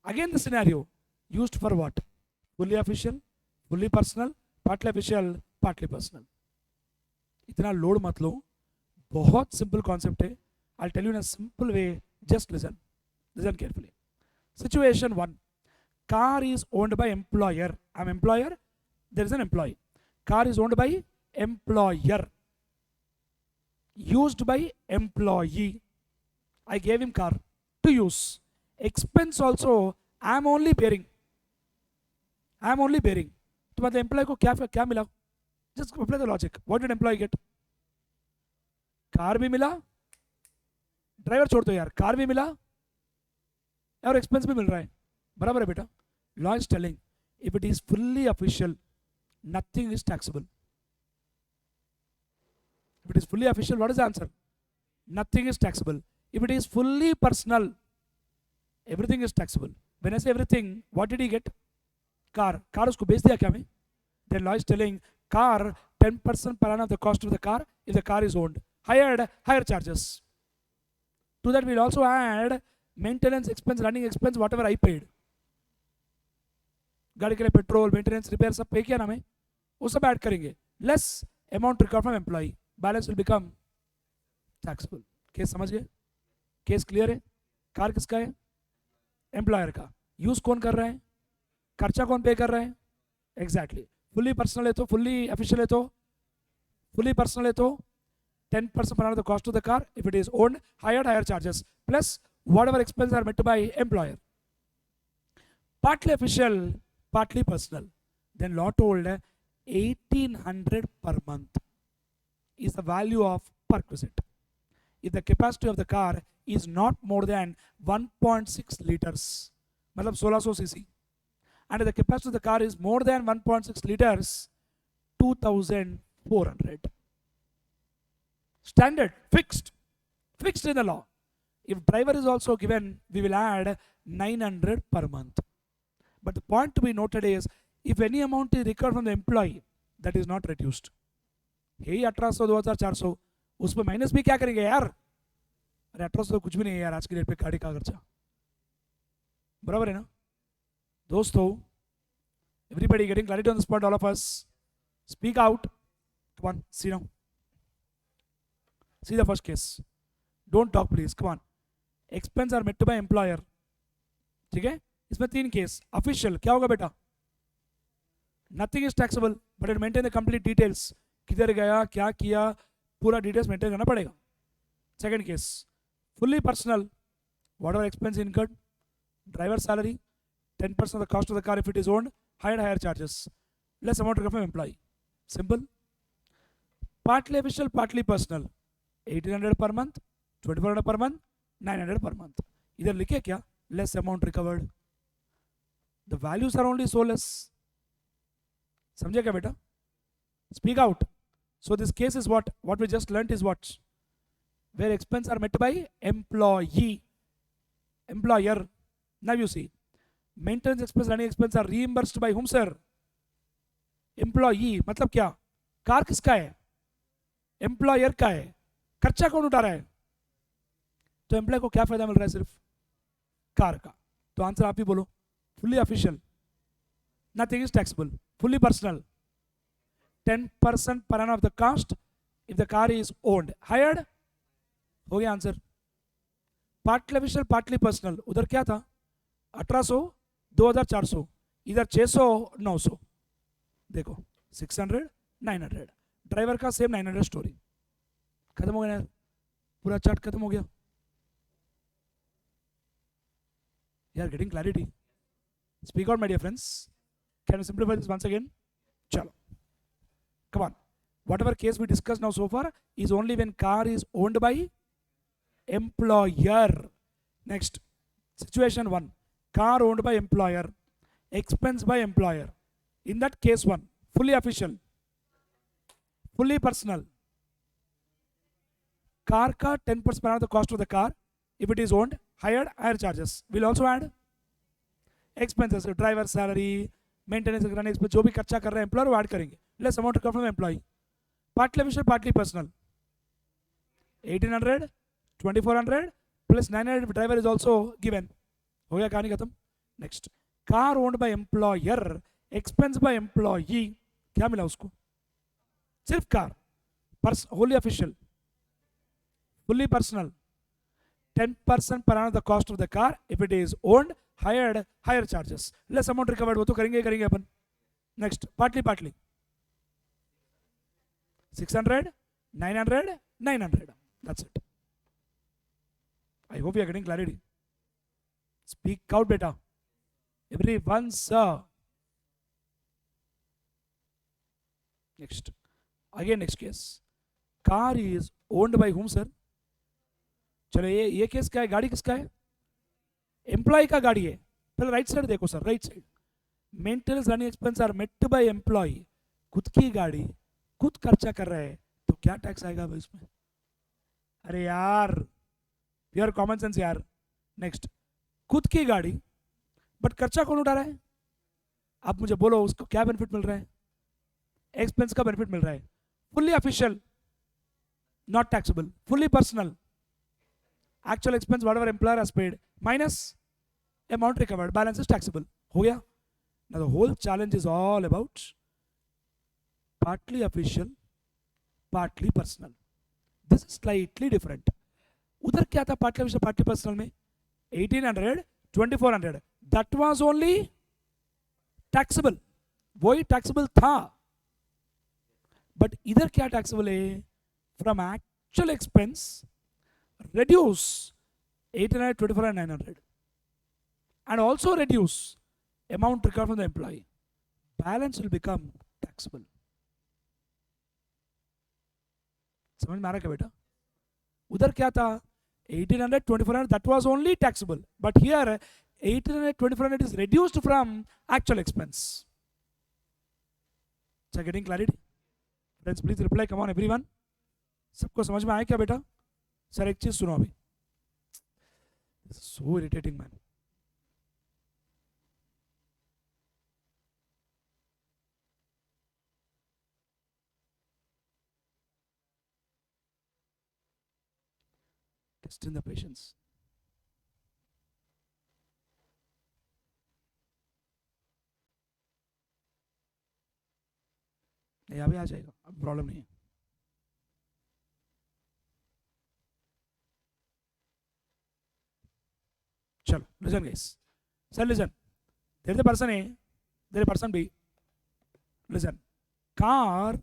Speaker 1: Again the scenario, used for what? Fully official, fully personal, partly official, partly personal. इतना load मत लो, बहुत simple concept है. I'll tell you in a simple way, just listen carefully. Situation 1, car is owned by employer. I'm employer, there is an employee. Car is owned by employer, used by employee. I gave him car to use. Expense also I am only bearing. तो मतलब employ को क्या मिला? Just apply the logic. What did employee get? Car भी मिला, driver छोड़ दो यार, कार भी मिला और एक्सपेंस भी मिल रहा है. बराबर है बेटा? Law is telling if it is fully official nothing is taxable. If it is fully official, what is the answer? Nothing is taxable. If it is fully personal, everything is taxable. When I say everything, what did he get? Car. Car उसको बेच दिया क्या मैं? Then law is telling car 10% per annum of the cost of the car if the car is owned. Higher charges. To that we'll also add maintenance expense, running expense, whatever I paid. गाड़ी के लिए petrol, maintenance, repair सब पे किया ना मैं, वो सब ऐड करेंगे. Less amount recovered from employee. Balance will become taxable. Case समझ गए? केस क्लियर है? कार किसका है? एम्प्लॉयर का. यूज कौन कर रहा है? खर्चा कौन पे कर रहा है? एग्जैक्टली. फुल्ली पर्सनल है तो, फुल्ली ऑफिशियल है तो, फुल्ली पर्सनल है तो 10% per annum the cost of the car. If it is owned, higher charges plus whatever expenses are met by employer. Partly official, partly personal. Then law told 1800 per month is the value of perquisite if the capacity of the car is not more than 1.6 liters, मतलब 1600 cc, and if the capacity of the car is more than 1.6 liters, 2400. Standard, fixed in the law. If driver is also given, we will add 900 per month. But the point to be noted is, if any amount is recovered from the employee, that is not reduced. यही 1800 2400, उसमें minus भी क्या करेंगे यार? अरे 1800 तो कुछ भी नहीं है यार आज की डेट पे गाड़ी का खर्चा. बराबर है ना दोस्तों? Everybody getting clarity on the spot? All of us speak out. Come on, see now. See the first case. Don't talk please. Come on. Expense are met by employer. ठीक है? इसमें 3 केस. Official क्या होगा बेटा? Nothing is taxable, but it maintain the complete details. किधर गया, क्या किया, पूरा डिटेल्स मेंटेन करना पड़ेगा. Second case, fully personal, whatever expense incurred, driver salary, 10% of the cost of the car if it is owned, higher charges, less amount recovered from employee. Simple. Partly official, partly personal, 1800 per month, 2400 per month, 900 per month. इधर लिखे क्या? Less amount recovered. The values are only so less. समझे क्या बेटा? Speak out. So this case is what we just learnt is what? Where expenses are met by employee, employer. Now you see, maintenance expense, running expense are reimbursed by whom sir? Employee. मतलब क्या? Car किसका है? Employer का है. खर्चा कौन उठा रहा है? तो एम्प्लॉय को क्या फायदा मिल रहा है? सिर्फ कार का. तो आंसर आप ही बोलो. Fully official, nothing is taxable. Fully personal, 10% per annum of the cost if the car is owned. Hired हो गया answer. Partly official, partly personal, उधर क्या था? 1800, 2400, इधर 600, 900. देखो 600, 900. ड्राइवर का सेम 900 स्टोरी. खत्म हो गया यार, पूरा चार्ट खत्म हो गया यार. Getting clarity? Speak out my dear friends. Can you simplify this once again? चलो, come on. Whatever case we discussed now so far is only when car is owned by employer. Next, situation 1, car owned by employer, expense by employer. In that case 1, fully official, fully personal. Car का 10% per annum the cost of the car. If it is owned, hired, higher charges. We'll also add expenses, driver salary, maintenance, running expense, जो भी खर्चा कर रहे हैं employer वो add करेंगे. Less amount to come from employee. Partly official, partly personal. 1800, 2400 plus 900 if driver is also given. हो गया कहानी खत्म. Next, car owned by employer, expense by employee. क्या मिला उसको? सिर्फ car. Wholly official, fully personal. 10% per annum the cost of the car. If it is owned, hired, higher charges. Less amount recovered, वो तो करेंगे अपन. Next, partly. 600, 900, 900. That's it. I hope you are getting clarity. Speak out, beta. Everyone, sir. Next. Again, next case. Car is owned by whom, sir? चलो ये case क्या है? गाड़ी किसका है? एम्प्लॉय का गाड़ी है. पहले राइट साइड देखो sir, right side. Maintenance running expense are met by employee. खुद की गाड़ी खुद खर्चा कर रहे हैं तो क्या टैक्स आएगा भाई इसमें? अरे यार, प्योर कॉमन सेंस यार. नेक्स्ट, खुद की गाड़ी बट खर्चा कौन उठा रहा है? आप मुझे बोलो उसको क्या बेनिफिट मिल रहा है? एक्सपेंस का बेनिफिट मिल रहा है. Fully official, not taxable. Fully personal, actual expense whatever employer has paid minus amount recovered, balance is taxable. हो गया. Now the whole challenge is all about partly official, partly personal. This is slightly different. उधर क्या था partly official, partly personal में? 1800, 2400. That was only taxable. वही taxable था. But इधर क्या taxable है? From actual expense reduce 800, 24 and 900 and also reduce amount recovered from the employee. Balance will become taxable. समझ में आ रहा क्या बेटा? उधर क्या था? 1800, 2400, that was only taxable. But here 1800, 2400 is reduced from actual expense. So getting clarity? Friends, please reply. Come on everyone. सबको समझ में आया क्या बेटा? सर एक चीज सुनो अभी. So irritating man. Test in the patience. यहाँ भी आ जाएगा, अब प्रॉब्लम नहीं है. चलो, listen guys. Sir, listen. There is a person A, there is a person B. Listen. Car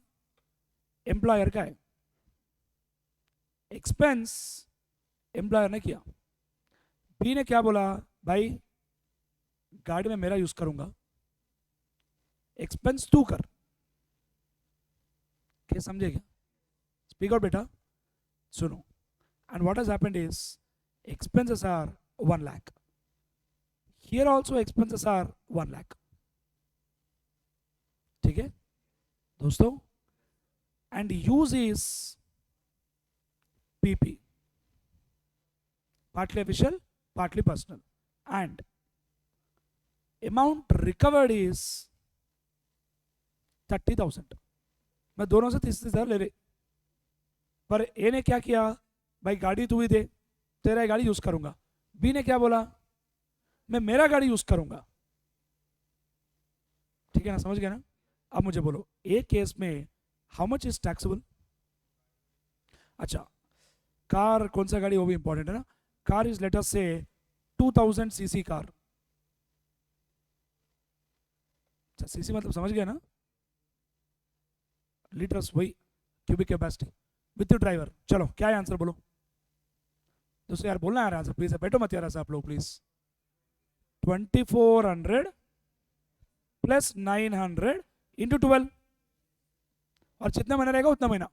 Speaker 1: employer का है, एक्सपेंस एम्प्लॉयर ने किया. बी ने क्या बोला? भाई गाड़ी में मेरा यूज करूंगा, एक्सपेंस तू कर. क्या समझे क्या? स्पीक आउट बेटा. सुनो. And what has happened is expenses are 1 lakh. Here also expenses are 1 lakh. ठीक है दोस्तों? And use is PP. Partly official, partly personal. And amount recovered is 30,000. मैं दोनों से 30,000 ले रहे, पर ए ने क्या किया? भाई गाड़ी तू ही दे, तेरा गाड़ी यूज करूंगा. बी ने क्या बोला? मैं मेरा गाड़ी यूज करूंगा. ठीक है ना? समझ गया ना? अब मुझे बोलो, ए केस में हाउ मच इज टैक्सेबल? अच्छा, कार कौन सा गाड़ी, वो भी इंपॉर्टेंट है ना. कार इज लेट अस से 2000 सीसी कार. अच्छा, सीसी मतलब समझ गया ना? लीटर्स, वही क्यूबिक कैपेसिटी. With driver. चलो क्या है आंसर बोलो दोस्तों, यार बोलना यार आंसर प्लीज, बैठो मत यार ऐसा आप लोग प्लीज. 2400 प्लस 900 इंटू 12, और जितना महीना रहेगा उतना महीना.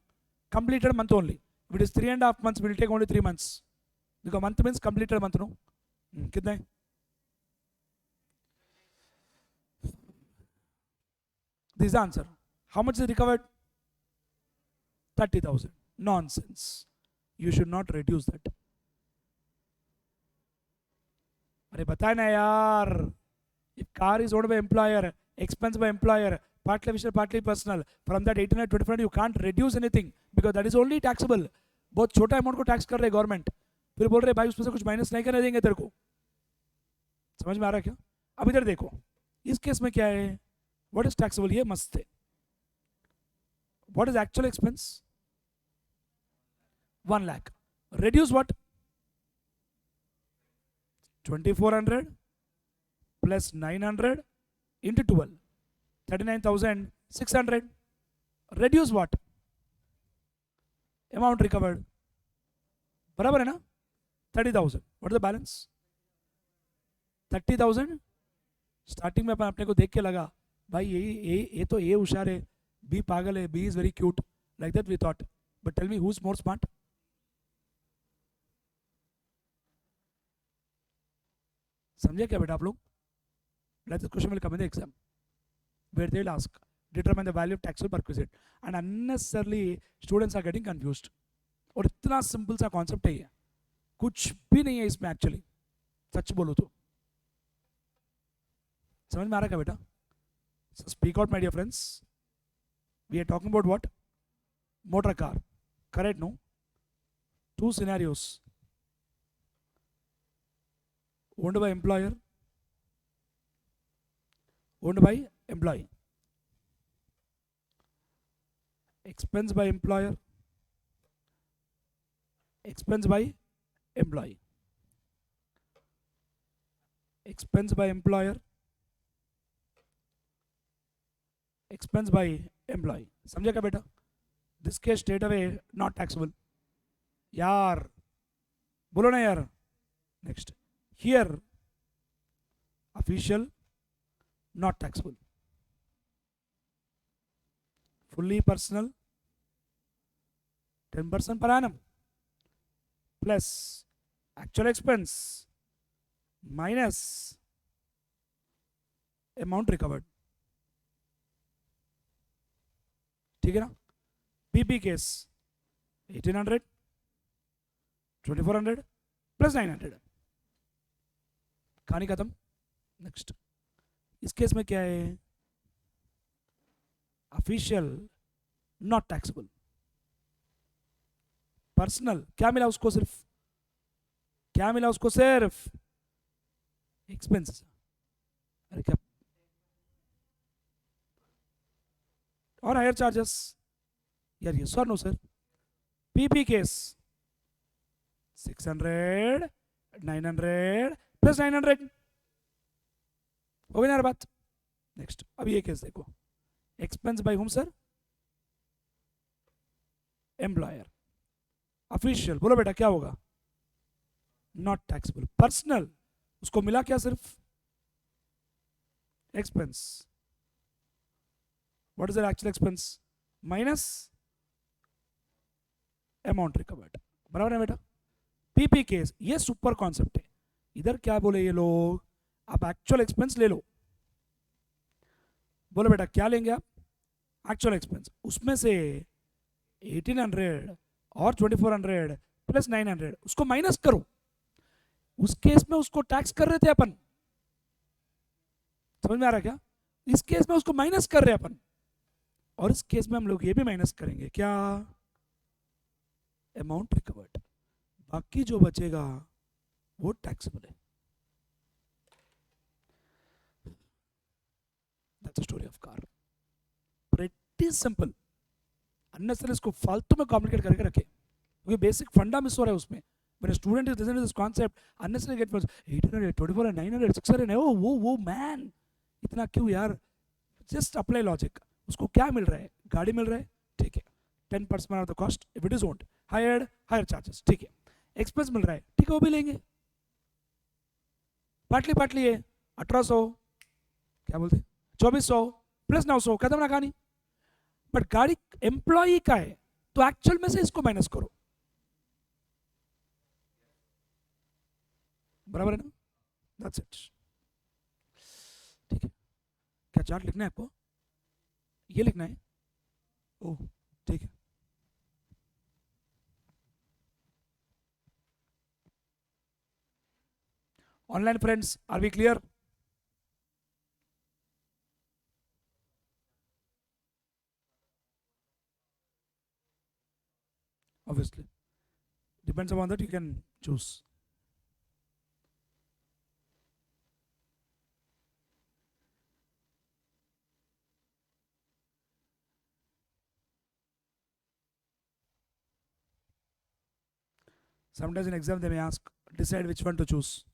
Speaker 1: Completed month only. It is 3.5 months, will take only 3 months. Because month means completed month. No कितना है? This is answer. How much is recovered? 30,000. Nonsense. You should not reduce that. अरे बताए ना यार. If car is owned by employer, expense by employer, partly official, partly personal, from that 1824 you can't reduce anything because that is only taxable. बहुत छोटा amount को tax कर रहे government, फिर बोल रहे भाई उसमें से कुछ माइनस नहीं करने देंगे तेरे को. समझ में आ रहा है क्या? अब इधर देखो, इस केस में क्या है? What is taxable? ये मस्त है. What is actual expense? 1 lakh. Reduce what? 2400 plus 900 into 12, 39,600. Reduce what? Amount recovered. बराबर है ना? 30,000. What is the balance? 30,000. Starting में अपन अपने को देख के लगा भाई ये तो ए होशियार है, बी पागल है, B is very cute, like that we thought. But tell me who is more smart? समझे क्या बेटा आप लोग? Let this question will come in the exam where they will ask determine the value of taxable perquisite, and unnecessarily students are getting confused. और इतना simple सा concept है ये, कुछ भी नहीं है इसमें एक्चुअली, सच बोलो तो. समझ में आ रहा है क्या बेटा? So speak out my dear friends. We are talking about what? Motor car. Correct, no? 2 scenarios. Owned by employer, owned by employee. Expense by employer, expense by employee. Expense by employer, expense by employee. समझे क्या बेटा? This case straight away not taxable. यार बोलो ना यार. Next. Here official not taxable. Fully personal 10% per annum plus actual expense minus amount recovered. ठीक है ना? PP case 1800 2400 plus 900. कहानी खत्म. नेक्स्ट. इस केस में क्या है? Official not taxable. पर्सनल क्या मिला उसको? सिर्फ क्या मिला उसको? सिर्फ एक्सपेंसेस. अरे क्या? और हायर चार्जेस. यार ये sir no sir. PP case 600 900 plus 900. हो गई ना बात? नेक्स्ट. अब ये केस देखो. Expense by home sir? Employer. Official बोलो बेटा क्या होगा? Not taxable. पर्सनल उसको मिला क्या? सिर्फ expense. What is the actual expense minus amount recovered. बराबर है बेटा? पीपी केस ये सुपर कॉन्सेप्ट है. इधर क्या बोले ये लोग? आप एक्चुअल एक्सपेंस ले लो. बोलो बेटा क्या लेंगे आप? Actual expense. उसमें से 1800 और 2400 प्लस 900 उसको माइनस करो. उस केस में उसको टैक्स कर रहे थे अपन. समझ में आ रहा क्या? इस केस में उसको माइनस कर रहे अपन, और इस केस में हम लोग ये भी माइनस करेंगे. क्या? Amount recovered. बाकी जो बचेगा वो टैक्सेबल है. That's the story of car. Pretty simple. Unnecessarily इसको फालतू में कॉम्प्लिकेट करके रखे, क्योंकि बेसिक फंडा मिस हो रहा है उसमें. When a student is listening to this concept, unnecessarily get 800, 2400, 900, 600, वो man, इतना क्यों यार? Just apply logic. उसको क्या मिल रहा है? गाड़ी मिल रहा है, ठीक है. 10% of the cost if it is owned. Hired, higher charges. ठीक है. Expense मिल रहा है, ठीक है, वो भी लेंगे. पार्टली है 1800, क्या बोलते 2400 प्लस 900, खत्म ना कहानी. बट गाड़ी एम्प्लॉई का है तो एक्चुअल में से इसको माइनस करो. बराबर है ना? That's it. ठीक है. क्या चार्ट लिखना है आपको? ये लिखना है. ओह ठीक है. Online friends, are we clear? Obviously. Depends upon that, you can choose. Sometimes in exam they may ask, decide which one to choose.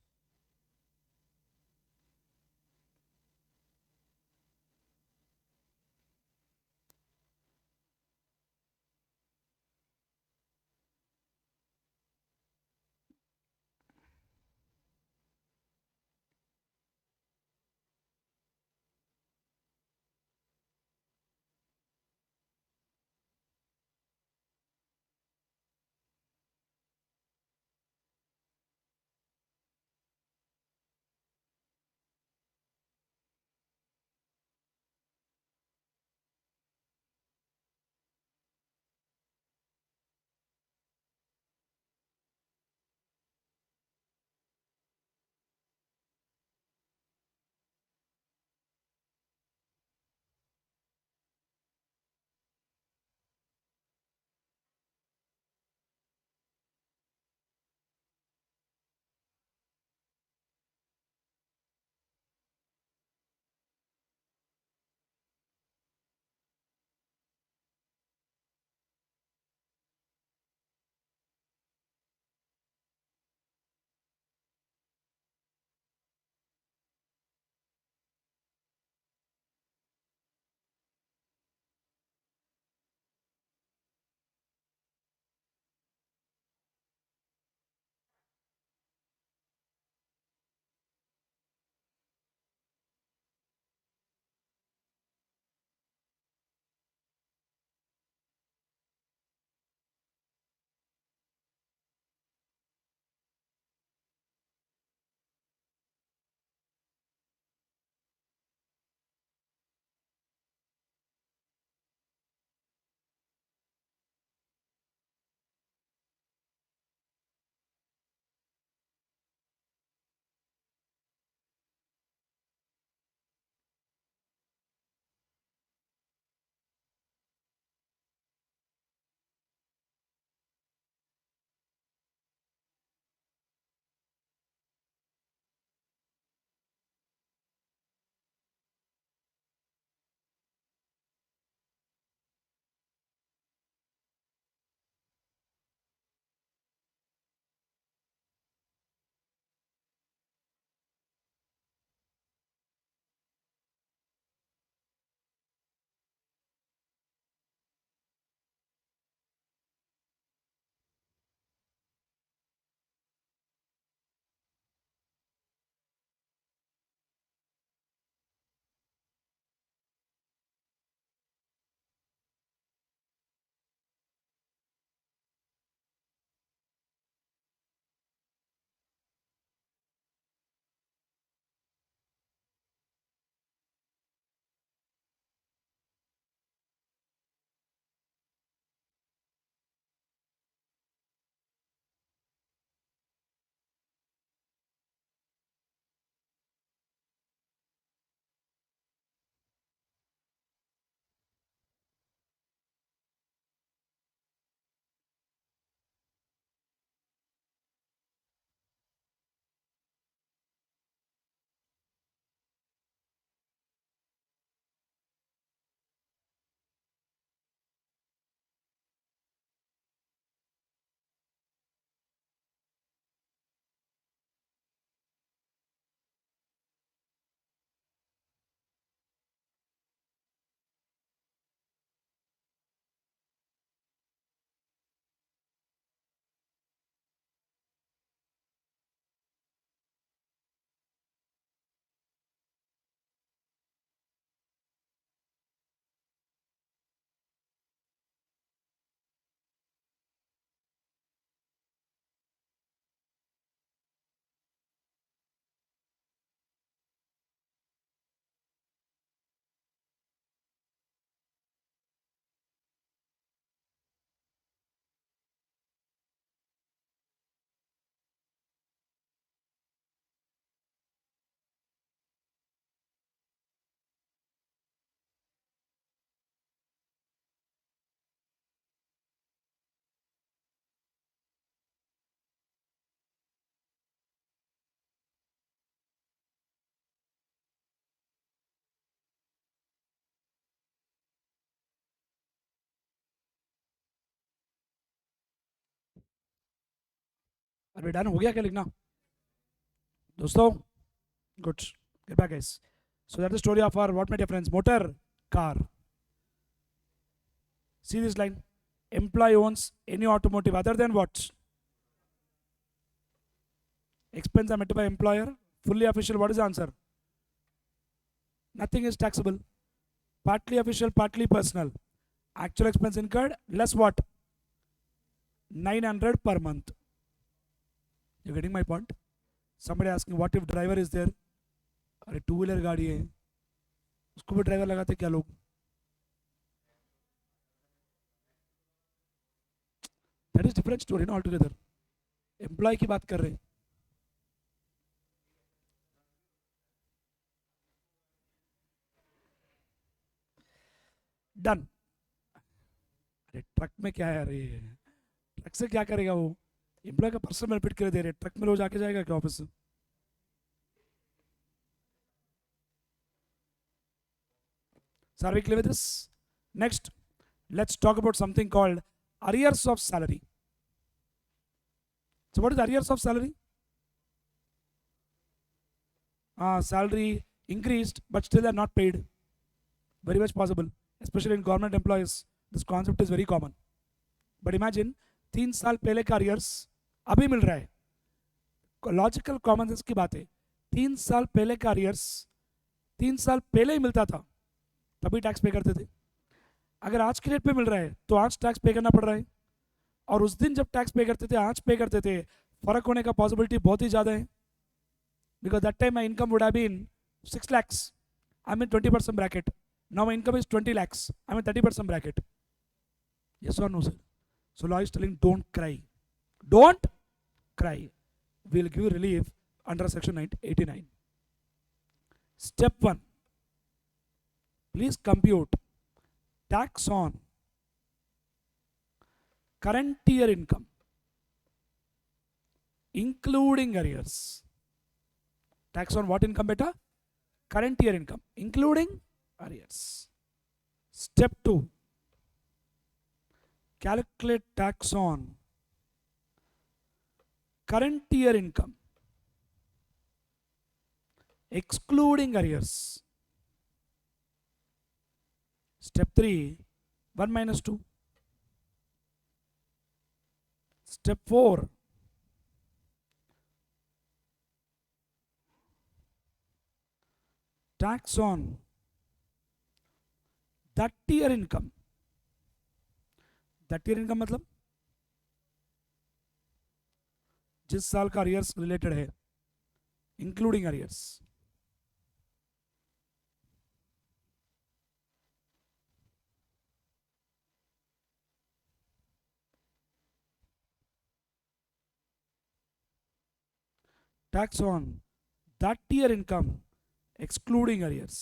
Speaker 1: अरे डन हो गया क्या लिखना दोस्तों? Good, get back guys. So that's the story of our, what my dear friends, motor car. See this line. Employee owns any automotive other than what? Expense are met by employer. Fully official, what is the answer? Nothing is taxable. Partly official, partly personal. Actual expense incurred, less what? 900 per month. You getting my point? Somebody asking, what if driver is there? अरे two wheeler गाड़ी है, उसको भी driver लगाते क्या लोग? That is different story ना all together. Employ की बात कर रहे हैं. डन. अरे ट्रक में क्या है? अरे ट्रक से क्या करेगा वो? एम्प्लॉय का पर्सनल बेनिफिट कर दे रहे, ट्रक में रोज आके जाएगा क्या ऑफिस से? So are we clear with this? Next, let's talk about something called arrears of salary. So what is arrears of salary? Salary increased but still are not paid. Very much possible, especially in government employees. This concept is very common. But imagine 3 साल पहले का arrears अभी मिल रहा है. Logical common sense की बात है. 3 साल पहले का arrears 3 साल पहले ही मिलता था, तभी टैक्स पे करते थे. अगर आज की रेट पे मिल रहा है तो आज टैक्स पे करना पड़ रहा है, और उस दिन जब टैक्स पे करते थे आज पे करते थे, फर्क होने का पॉसिबिलिटी बहुत ही ज़्यादा है. Because that time my income would have been 6 lakhs. I mean 20% bracket. Now my income is 20 lakhs. I mean 30% bracket. Yes or no, sir? So law is telling don't cry. Don't cry. We'll give you relief under section 89. Step 1. Please compute tax on current year income, including arrears. Tax on what income beta? Current year income, including arrears. Step 2. Calculate tax on current year income, excluding arrears. Step 3, 1 minus 2. Step 4, tax on that year income. That year income मतलब जिस साल का arrears related है, including arrears. Tax on that year income excluding arrears.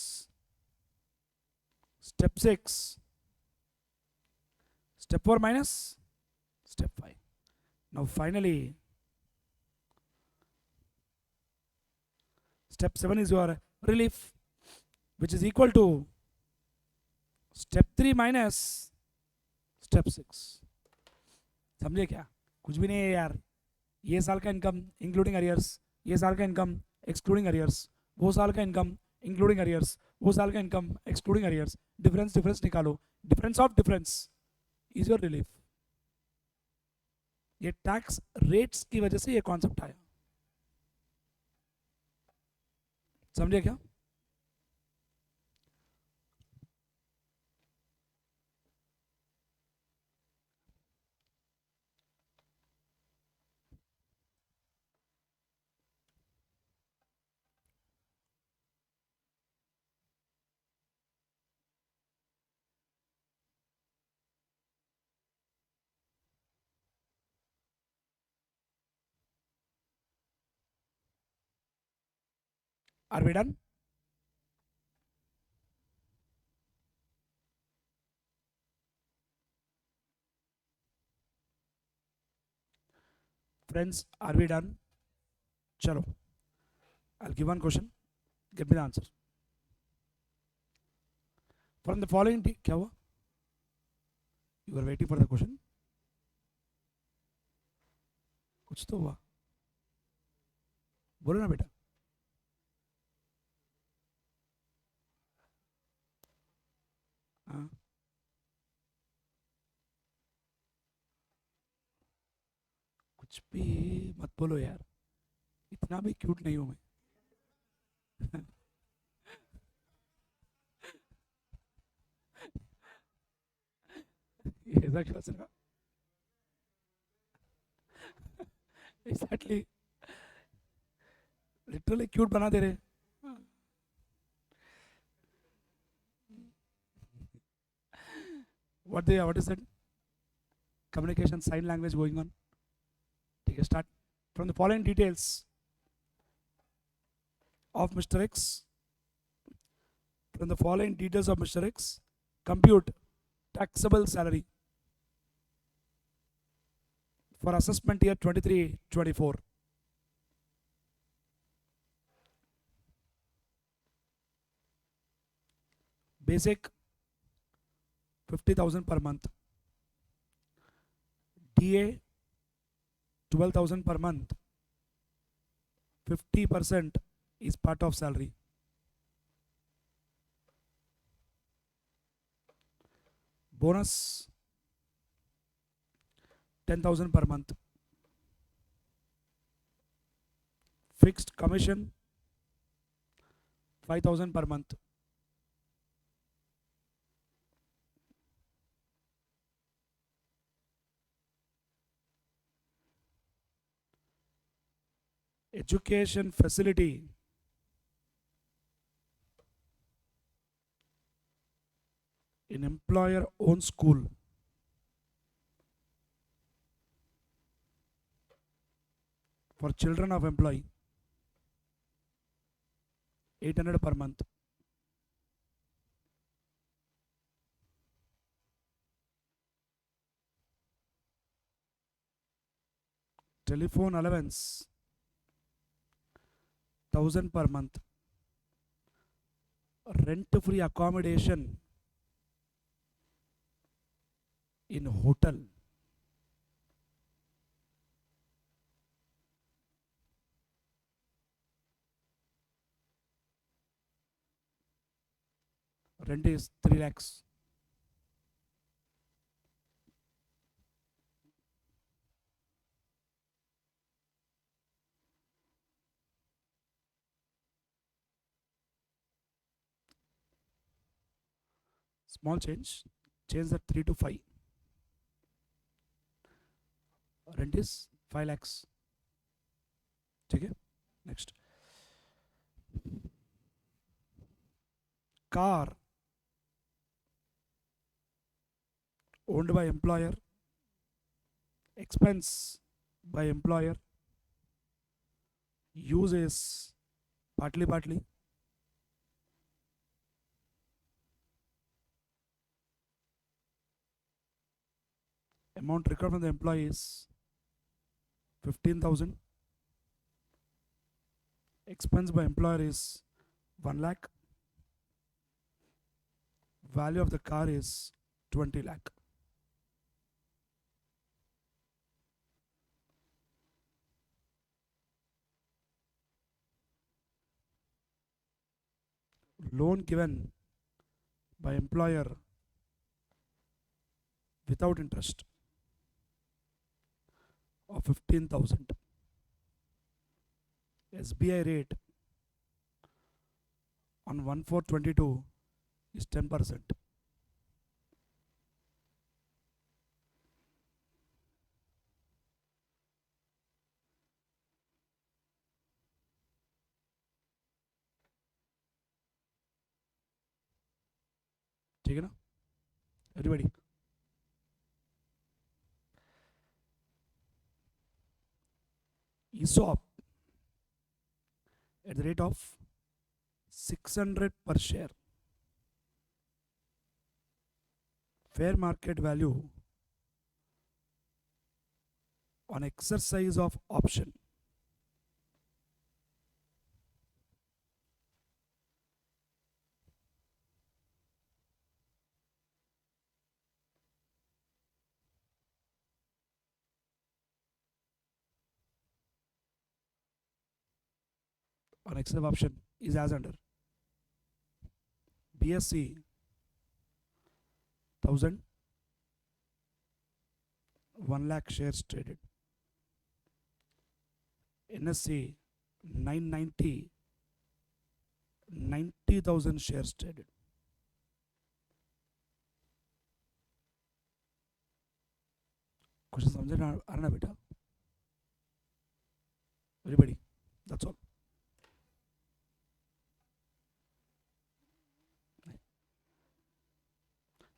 Speaker 1: Step 6. Step 4 minus step 5. Now finally, step 7 is your relief, which is equal to step 3 minus step 6. समझे क्या? कुछ भी नहीं है यार. ये साल का इनकम इंक्लूडिंग अरियर्स, ये साल का इनकम एक्सक्लूडिंग अरियर्स, वो साल का इनकम इंक्लूडिंग अरियर्स, वो साल का इनकम एक्सक्लूडिंग अरियर्स. डिफरेंस निकालो. Difference of difference is your relief. ये टैक्स रेट्स की वजह से ये कॉन्सेप्ट आया. समझे क्या? Are we done? Friends, are we done? Chalo. I'll give one question. Get me the answer. From the following, क्या हुआ? You were waiting for the question. कुछ तो हुआ. बोलो ना बेटा. हाँ, कुछ भी मत बोलो यार, इतना भी क्यूट नहीं हूं मैं. ऐसा क्वेश्चन का एग्जैक्टली लिटरली क्यूट बना दे रहे. What is that? Communication sign language going on. ठीक है, start from the following details of Mr. X. From the following details of Mr. X, compute taxable salary for assessment year 23-24. Basic 50,000 per month. DA 12,000 per month. 50% is part of salary. Bonus 10,000 per month. Fixed commission 5,000 per month. Education facility in employer owned school for children of employee 800 per month. Telephone allowance 1,000 per month. Rent free accommodation in hotel rent is 3 lakhs. Small change that 3 to 5. Rent is 5 lakhs. ठीक है, next. Car owned by employer, expense by employer, use is partly. Amount recovered from the employee is 15,000. Expense by employer is 1 lakh. Value of the car is 20 lakh. Loan given by employer without interest of 15,000. SBI rate on 1/4/22 is 10%. ठीक है ना everybody? ESOP at the rate of 600 per share. Fair market value on exercise of option on excessive option is as under. BSC 1000, 1 lakh shares traded. NSC 990, 90,000 shares traded. Question समझे ना आ रहा ना बेटा? Everybody, that's all.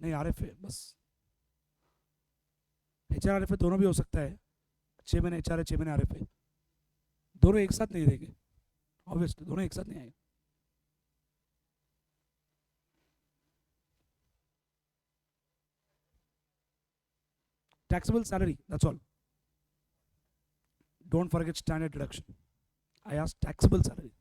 Speaker 1: नहीं RFA बस, HR RFA दोनों भी हो सकता है. 6 महीने HR है, 6 महीने RFA, दोनों एक साथ नहीं देंगे ऑब्वियसली, दोनों एक साथ नहीं आएंगे. Taxable salary, that's all. Don't forget standard deduction. I asked taxable salary.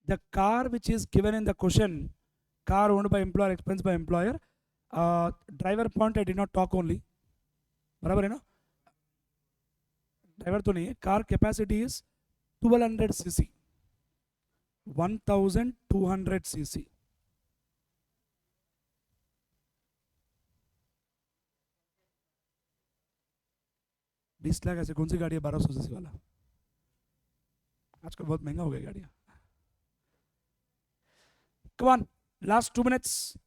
Speaker 1: The car which is given in the question, car owned by employer, expense by employer, driver point I did not talk only. बराबर है ना? Driver तो नहीं है. Car capacity is 1200 CC, 1200 CC. 20 lakh ऐसे कौन सी गाड़ी है 1200 सीसी वाला? आजकल बहुत महंगा हो गया गाड़ियाँ. Come on, last 2 minutes.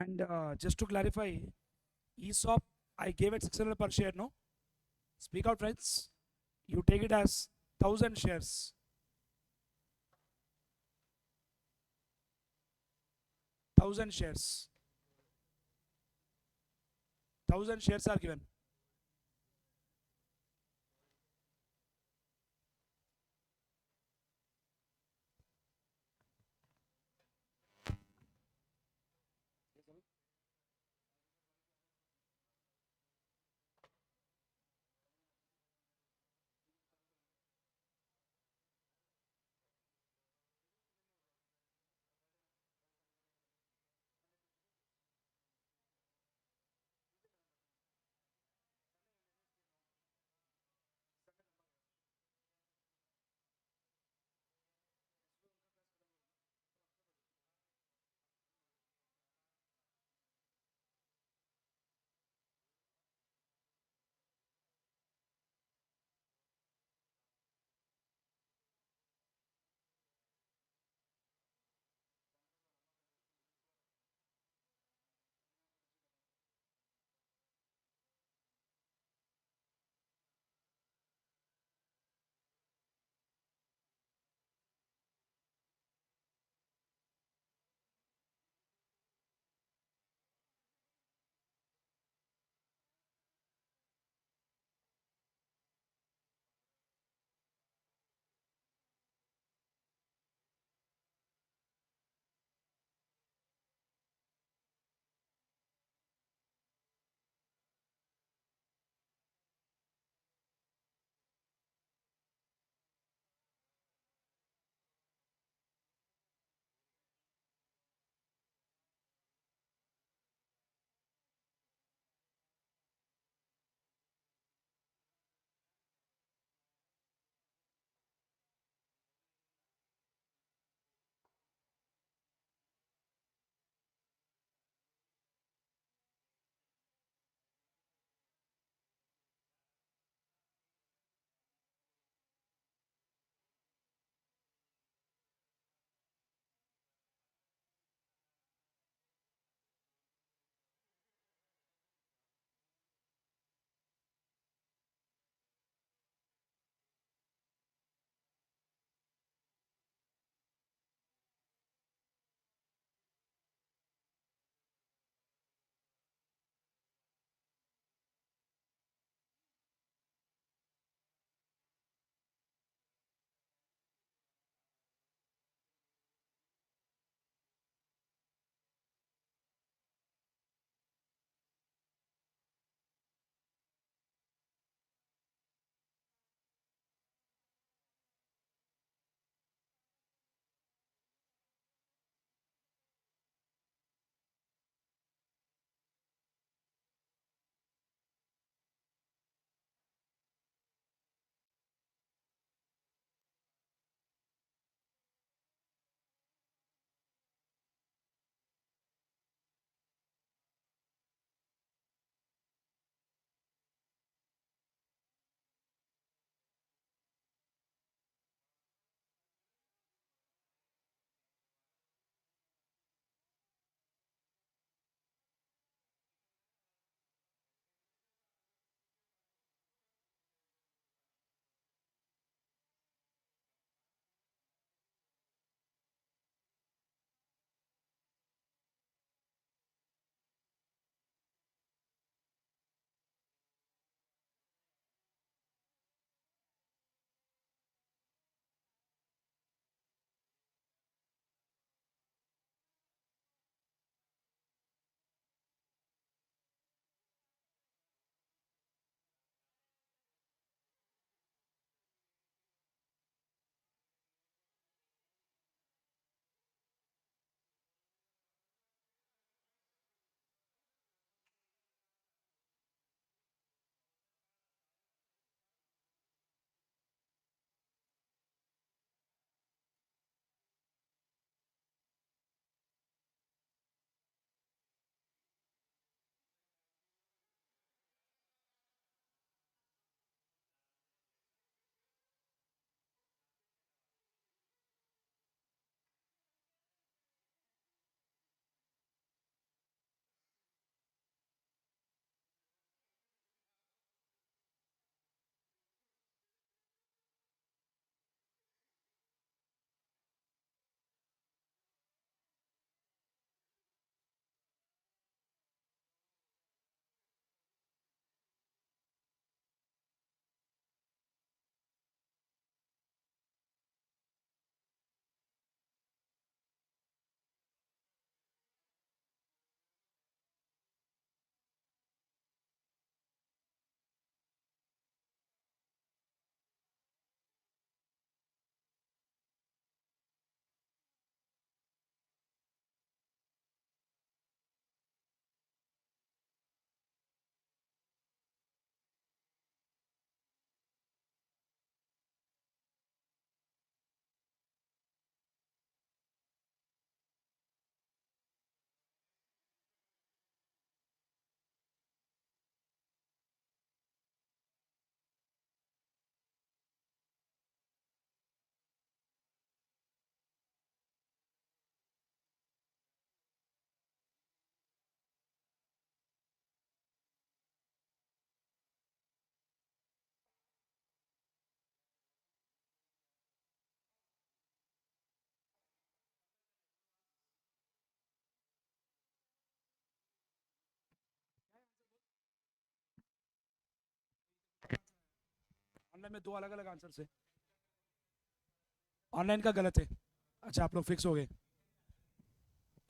Speaker 1: And just to clarify, ESOP, I gave it 600 per share, no? Speak out, friends. You take it as 1000 shares. 1000 shares. 1000 shares are given. Online में दो अलग अलग आंसर से, ऑनलाइन का गलत है। अच्छा आप लोग फिक्स हो गए?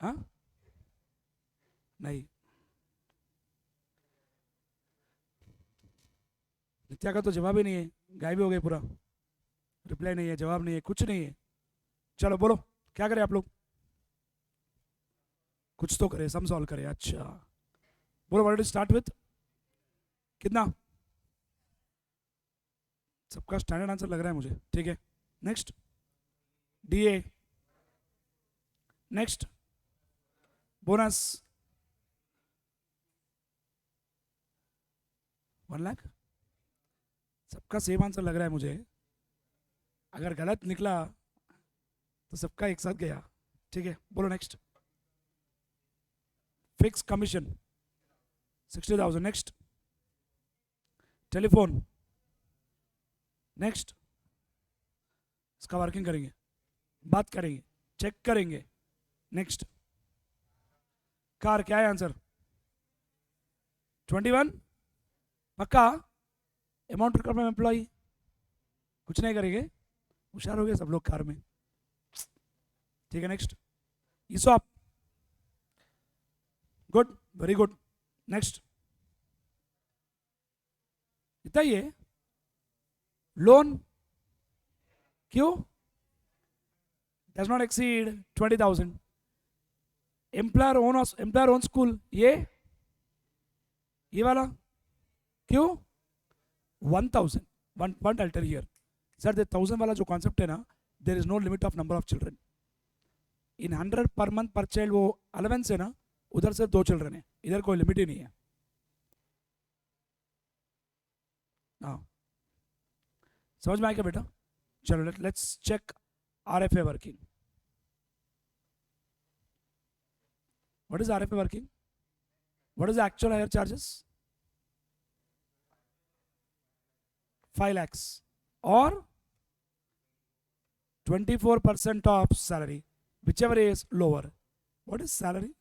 Speaker 1: हाँ नहीं, नित्या का तो जवाब ही नहीं है, गायब हो गए पूरा, रिप्लाई नहीं है, जवाब नहीं है, कुछ नहीं है। चलो बोलो क्या करें आप लोग, कुछ तो करें, सम सॉल्व करें। अच्छा बोलो व्हाट टू स्टार्ट विथ, कितना? सबका स्टैंडर्ड आंसर लग रहा है मुझे, ठीक है। Next DA, next bonus 1 lakh, सबका सेम आंसर लग रहा है मुझे, अगर गलत निकला तो सबका एक साथ गया, ठीक है। बोलो next, fix commission 60,000, next telephone, next इसका वर्किंग करेंगे, बात करेंगे, चेक करेंगे। नेक्स्ट कार, क्या है आंसर? 21 पक्का? अमाउंट रिकॉर्ड एम्प्लॉय, कुछ नहीं करेंगे, होशियार हो गए सब लोग कार में, ठीक है। Next ESOP, good, very good. Next इतना ही है। लोन क्यों? Does not exceed 20,000। Employer own school, ये वाला क्यों? 1,000 one point alter here sir, दे 1,000 वाला जो कॉन्सेप्ट है ना, there is no limit of number of children in 100 per month पर चाइल्ड, वो अलेवेंस है ना, उधर से 2 चिल्ड्रन है, इधर कोई लिमिट ही नहीं है। हाँ समझ में आएगा बेटा? चलो let's check RFA working. What is RFA working? What is the actual hire charges? 5 lakhs or 24% of salary, whichever is lower. What is salary?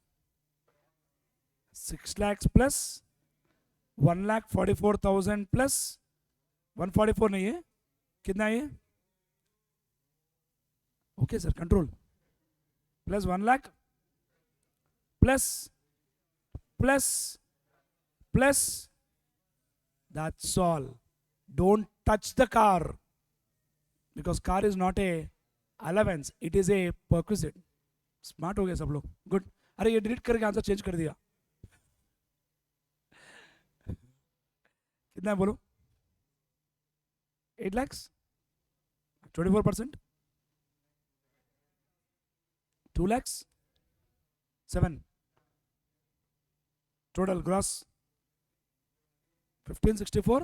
Speaker 1: 6 lakhs plus 1,44,000 plus 144 नहीं है, कितना है? Okay sir, control plus 1 lakh plus that's all. Don't touch the car because car is not a allowance, it is a perquisite. Smart हो गए सब लोग, good. अरे ये डिलीट करके आंसर चेंज कर दिया, कितना है बोलो? 8 lakhs, 24%, 2 lakhs, 7, total gross 1564,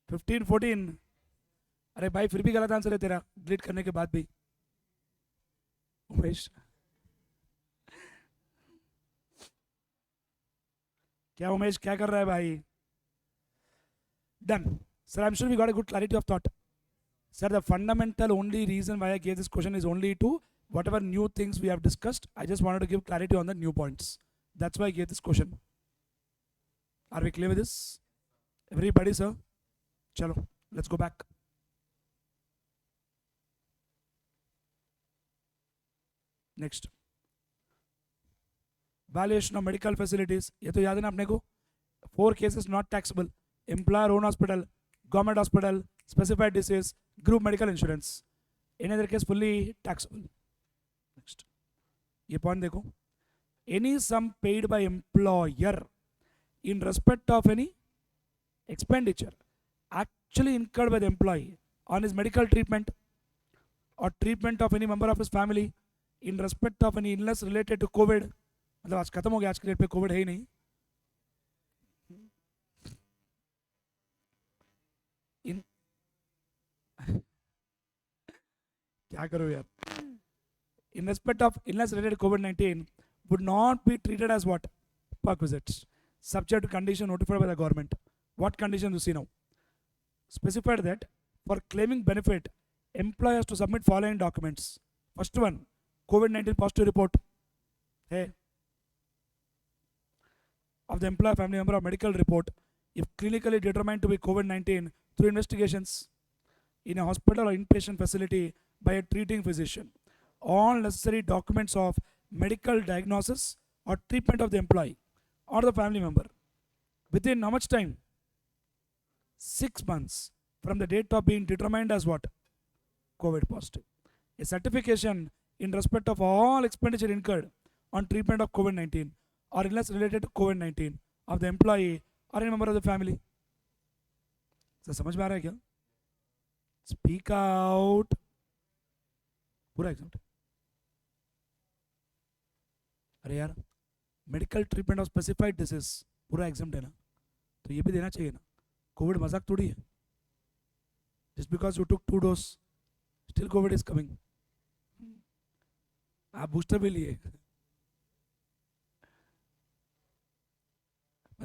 Speaker 1: 1514। अरे भाई फिर भी गलत आंसर है तेरा, डिलीट करने के बाद भी। उमेश क्या, उमेश क्या कर रहा है भाई? Done sir, I am sure we got a good clarity of thought. Sir, the fundamental only reason why I gave this question is only to whatever new things we have discussed. I just wanted to give clarity on the new points. That's why I gave this question. Are we clear with this? Everybody, sir? Chalo, let's go back. Next. Valuation of medical facilities. ये तो याद है ना अपने को? 4 cases not taxable. Employer owned hospital, government hospital, specified disease, group medical insurance. In other case fully taxable. Next. ये point देखो. Any sum paid by employer in respect of any expenditure actually incurred by the employee on his medical treatment or treatment of any member of his family in respect of any illness related to COVID. मतलब आज खत्म हो गया, आज के date पे Covid है ही नहीं। इन क्या करो यार? In respect of illness related to COVID-19 would not be treated as what? Perquisites. Subject to condition notified by the government. What condition you see now? Specified that for claiming benefit, employers to submit following documents. First one, COVID-19 positive report. Hey. of the employer family member of medical report if clinically determined to be COVID-19 through investigations in a hospital or inpatient facility by a treating physician. All necessary documents of medical diagnosis or treatment of the employee or the family member within how much time? 6 months from the date of being determined as what? COVID positive. A certification in respect of all expenditure incurred on treatment of COVID-19 or illness related to COVID-19 of the employee or any member of the family. Sir समझ में आ रहा है क्या? Speak out. पूरा exam अरे यार medical treatment of specified disease पूरा exam है ना, तो ये भी देना चाहिए ना. कोविड मजाक थोड़ी है. Just because you took 2 dose still Covid is coming. आप बूस्टर भी लिए,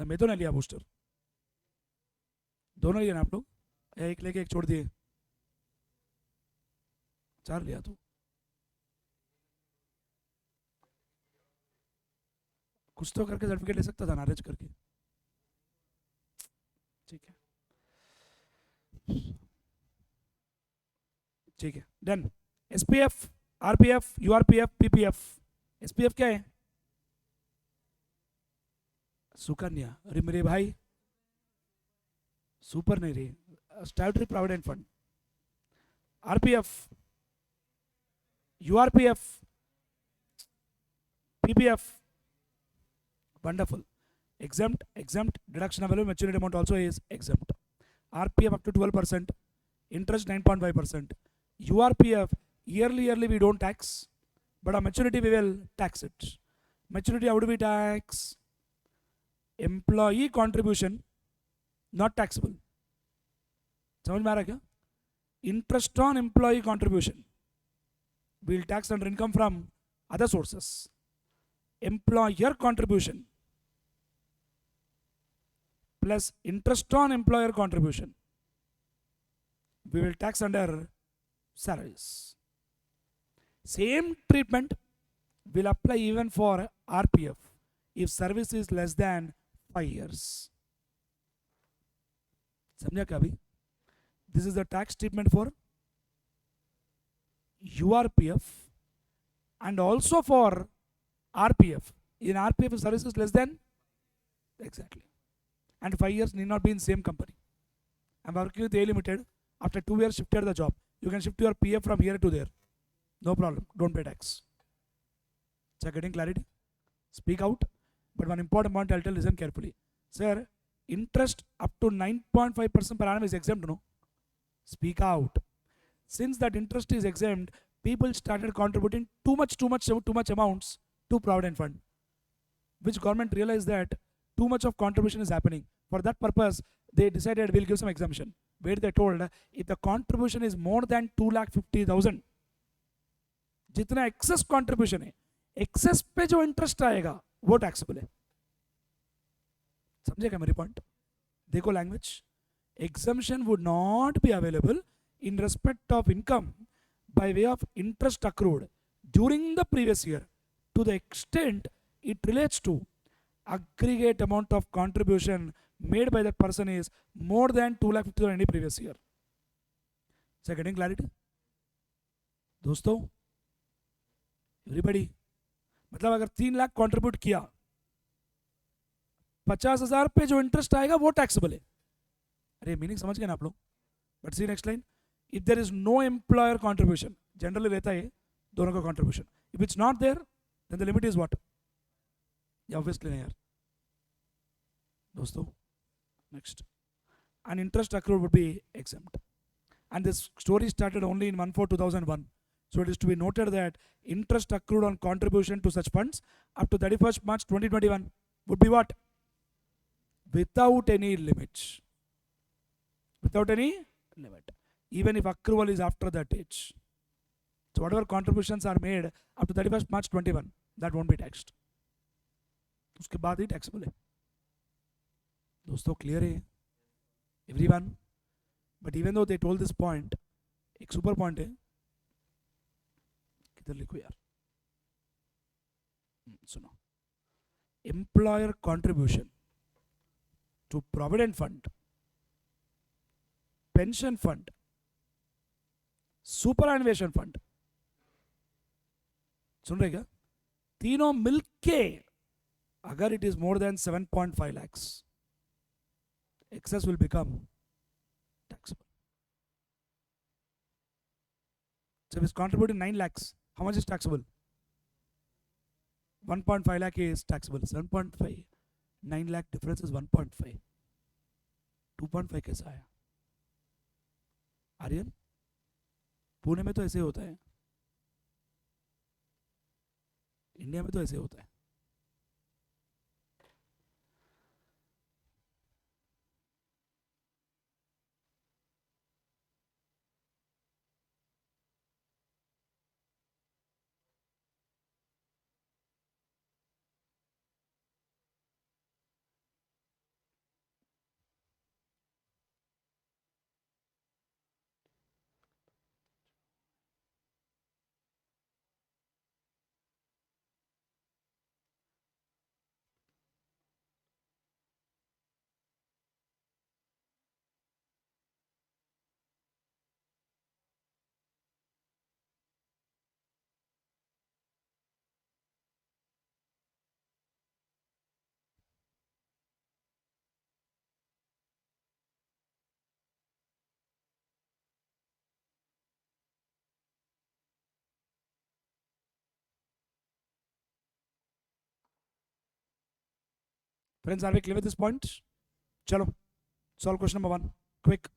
Speaker 1: मैं तो नहीं लिया बूस्टर. दोनों लिए ना आप लोग, या एक लेके एक छोड़ दिए? 4 लिया. तो कुछ तो करके सर्टिफिकेट ले सकता था ना, अरेंज करके. ठीक है, ठीक है, done. SPF, RPF, URPF, PPF. SPF क्या है? सुकन्या. अरे मेरे भाई, सुपर नहीं रही, statutory provident fund. RPF, URPF, PPF. Wonderful. Exempt, deduction available, maturity amount also is exempt. RPF up to 12%, interest 9.5%. URPF, yearly we don't tax, but on maturity we will tax it. Maturity, how do we tax? Employee contribution, not taxable. समझ में आ रहा है क्या? Interest on employee contribution, we will tax under income from other sources. Employer contribution plus interest on employer contribution, we will tax under salaries. Same treatment will apply even for RPF if service is less than 5 years. समझा क्या अभी? This is the tax treatment for URPF and also for RPF. In RPF, service is less than, exactly, and 5 years need not be in same company. I'm working with A Limited. After 2 years, shifted the job. You can shift your PF from here to there. No problem. Don't pay tax. So getting clarity? Speak out. But one important point I'll tell, listen carefully. Sir, interest up to 9.5% per annum is exempt, no? Speak out. Since that interest is exempt, people started contributing too much amounts to Provident Fund, which government realized that too much of contribution is happening. For that purpose, they decided we'll give some exemption, where they told if the contribution is more than 2,50,000, जितना excess contribution है, excess पे जो interest आएगा वो taxable है. समझे क्या मेरी point? देखो language. Exemption would not be available in respect of income by way of interest accrued during the previous year to the extent it relates to aggregate amount of contribution made by that person is more than 2,50,000 any previous year. So getting clarity? दोस्तों, everybody, मतलब अगर 3 lakh contribute किया, 50,000 पे जो interest आएगा वो taxable है. अरे मीनिंग समझ गए ना आप लोग? But see next line. If there is no employer contribution, generally रहता है दोनों का contribution. If it's not there, then the limit is what? Yeah, obviously नहीं यार. दोस्तों, next. And interest accrued would be exempt. And this story started only in 1/4/2001. So it is to be noted that interest accrued on contribution to such funds up to 31st March 2021 would be what? Without any limit. Without any limit. Even if accrual is after that age. So whatever contributions are made up to 31st March 21, that won't be taxed. उसके बाद ही taxable है. दोस्तों clear है? Everyone? But even though they told this point, एक super point है. किधर लिखो यार? सुनो. employer contribution to provident fund, pension fund, superannuation fund, सुन रहे क्या? तीनों मिलके अगर it is more than 7.5 lakhs, excess will become taxable. So if it's contributing 9 lakhs, how much is taxable? 1.5 lakh is taxable. 7.5, 9 lakh difference is 1.5. 2.5 कैसा आया? आर्यन, पुणे में तो ऐसे होता है, इंडिया में तो ऐसे होता है. Friends, are we clear with this point? Chalo, solve question number 1. Quick.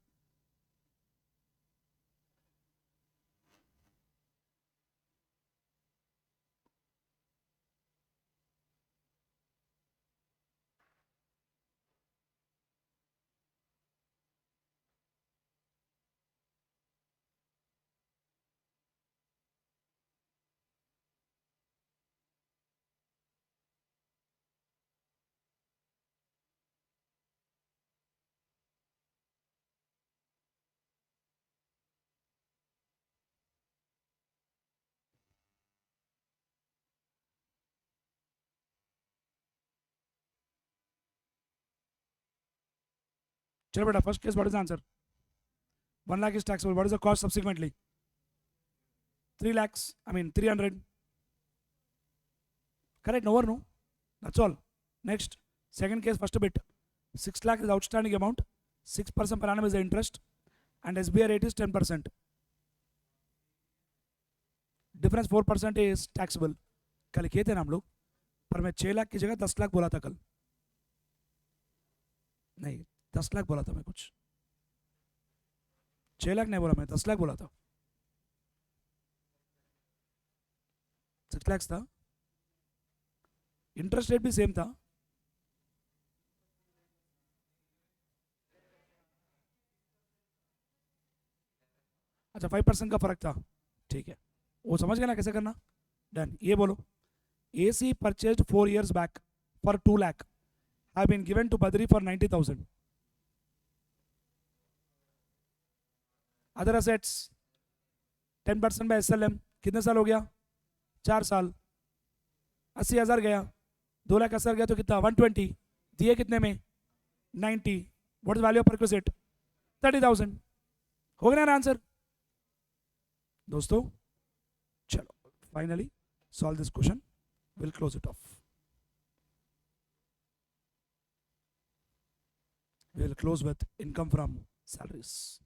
Speaker 1: Chalo beta, first case, what is the answer? 1 lakh is taxable. What is the cost subsequently? 3 lakhs, 300. Correct, no or no? That's all. Next, second case, first bit. 6 lakh is outstanding amount. 6% per annum is the interest. And SBI rate is 10%. Difference 4% is taxable. कल किए थे ना हम लोग, पर मैं 6 लाख की जगह 10 लाख बोला था कल. नहीं, 10 लाख बोला था मैं कुछ. 6 लाख नहीं बोला मैं, 10 लाख बोला था. 6 lakhs था. इंटरेस्ट रेट भी सेम था. अच्छा, 5% का फर्क था. ठीक है, वो समझ गया ना कैसे करना. डन. ये बोलो, AC purchased 4 years back for 2 lakh have been given to Badri for 90,000. Other assets 10% by SLM. कितने साल हो गया? 4 साल. 80,000 गया, 2 लाख 80,000 गया तो कितना? 120. दिए कितने में? 90. What is value of perquisite? 30,000. हो गया ना आंसर दोस्तों? चलो, finally solve this question. We'll close it off. We'll close with income from salaries.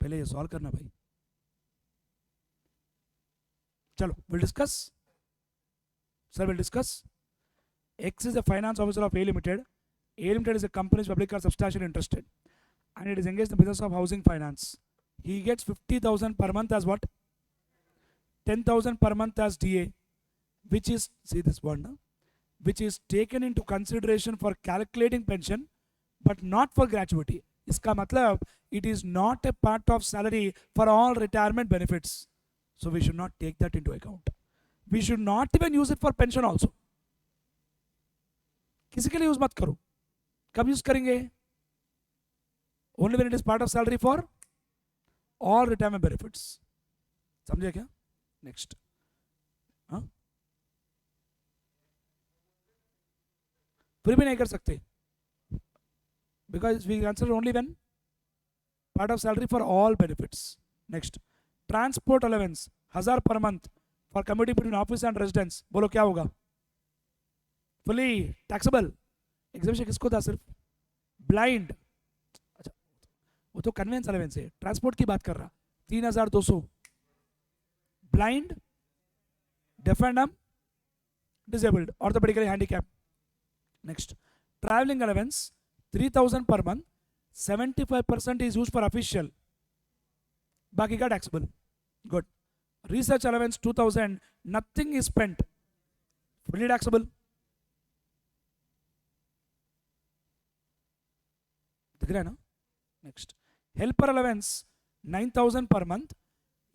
Speaker 1: पहले ये सॉल्व करना भाई. चलो, we'll discuss. Sir, we'll discuss. X is the finance officer of A Limited. A Limited is a company which public are substantially interested, and it is engaged in the business of housing finance. He gets 50,000 per month as what? 10,000 per month as DA, which is, see this one now, which is taken into consideration for calculating pension, but not for gratuity. इसका मतलब, it is not a part of salary for all retirement benefits. So we should not take that into account. We should not even use it for pension also. किसी के लिए use मत करो. कब use करेंगे? Only when it is part of salary for all retirement benefits. समझे क्या? Next, हाँ फिर भी नहीं कर सकते, because we consider only when part of salary for all benefits. Next, transport allowance 1000 per month for commuting between office and residence. बोलो क्या होगा? Fully taxable. एग्जामिशन किसको था? सिर्फ ब्लाइंड. अच्छा, वो तो कन्वेंस अलाउंस है, ट्रांसपोर्ट की बात कर रहा. 3200 blind, deaf and dumb, disabled, orthopedically handicap. Next, travelling allowance 3000 per month, 75% is used for official, बाकी का taxable. Good. Research allowance 2000, nothing is spent, fully taxable. दिख रहा है ना? Next, helper allowance 9000 per month.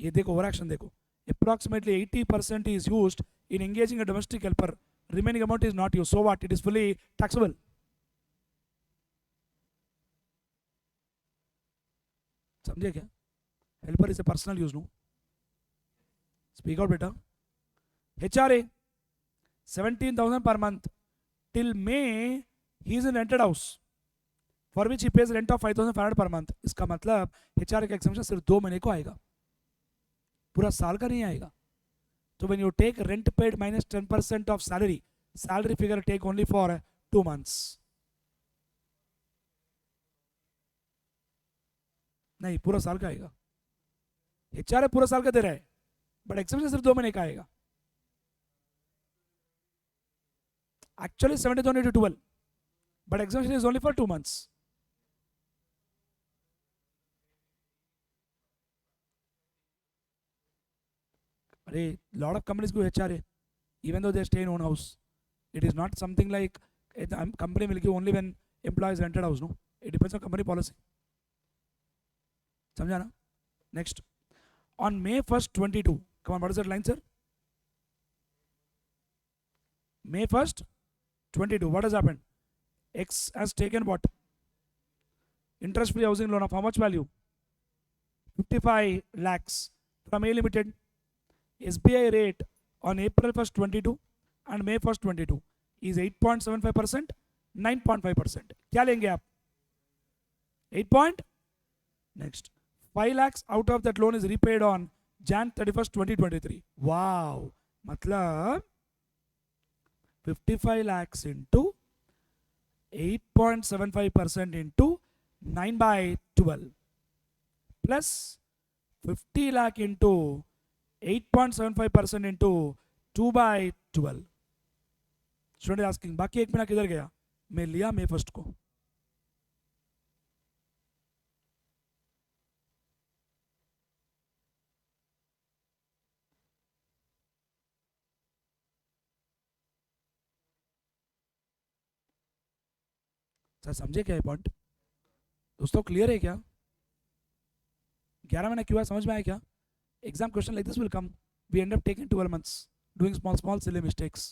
Speaker 1: ये देखो ओवर एक्शन देखो, approximately 80% is used in engaging a domestic helper, remaining amount is not used. So what? It is fully taxable. समझे क्या? Helper is a personal use. No, speak out बेटा. HRA 17,000 per month till May. He is in rented house for which he pays rent of 5,500 per month. इसका मतलब HRA का एग्जामिशन सिर्फ 2 महीने को आएगा, पूरा साल का नहीं आएगा. तो when you take rent paid minus 10% of salary, salary figure take only for 2 months. नहीं, पूरा साल का आएगा. HRA पूरा साल का दे रहा है, बट एग्जामिशन सिर्फ 2 महीने का आएगा. Actually 70,000 into 12, but exemption is only for 2 months. Arey, lot of companies give HRA even though they stay in own house. It is not something like a company will give only when employees rented house. No, it depends on company policy. समझा ना? Next, on May 1st 22, come on, what is that line, sir? May 1st 22, what has happened? X has taken what? Interest free housing loan of how much value? 55 lakhs from A Limited. SBI rate on April 1st 22 and May 1st 22 is 8.75%, 9.5%. क्या लेंगे आप? 8 point. Next, 5 lakhs out of that loan is repaid on Jan 31st 2023. Wow, मतलब 55 lakhs into 8.75% into 9 by 12 plus 50 lakh into 8.75% into 2 by 12. Student asking बाकी 1 महीना किधर गया? मैं लिया May 1st को. सर समझे क्या है पॉइंट? दोस्तों क्लियर है क्या? 11 महीना क्यों है, समझ में आया क्या? Exam question like this will come. We end up taking 12 months doing small silly mistakes,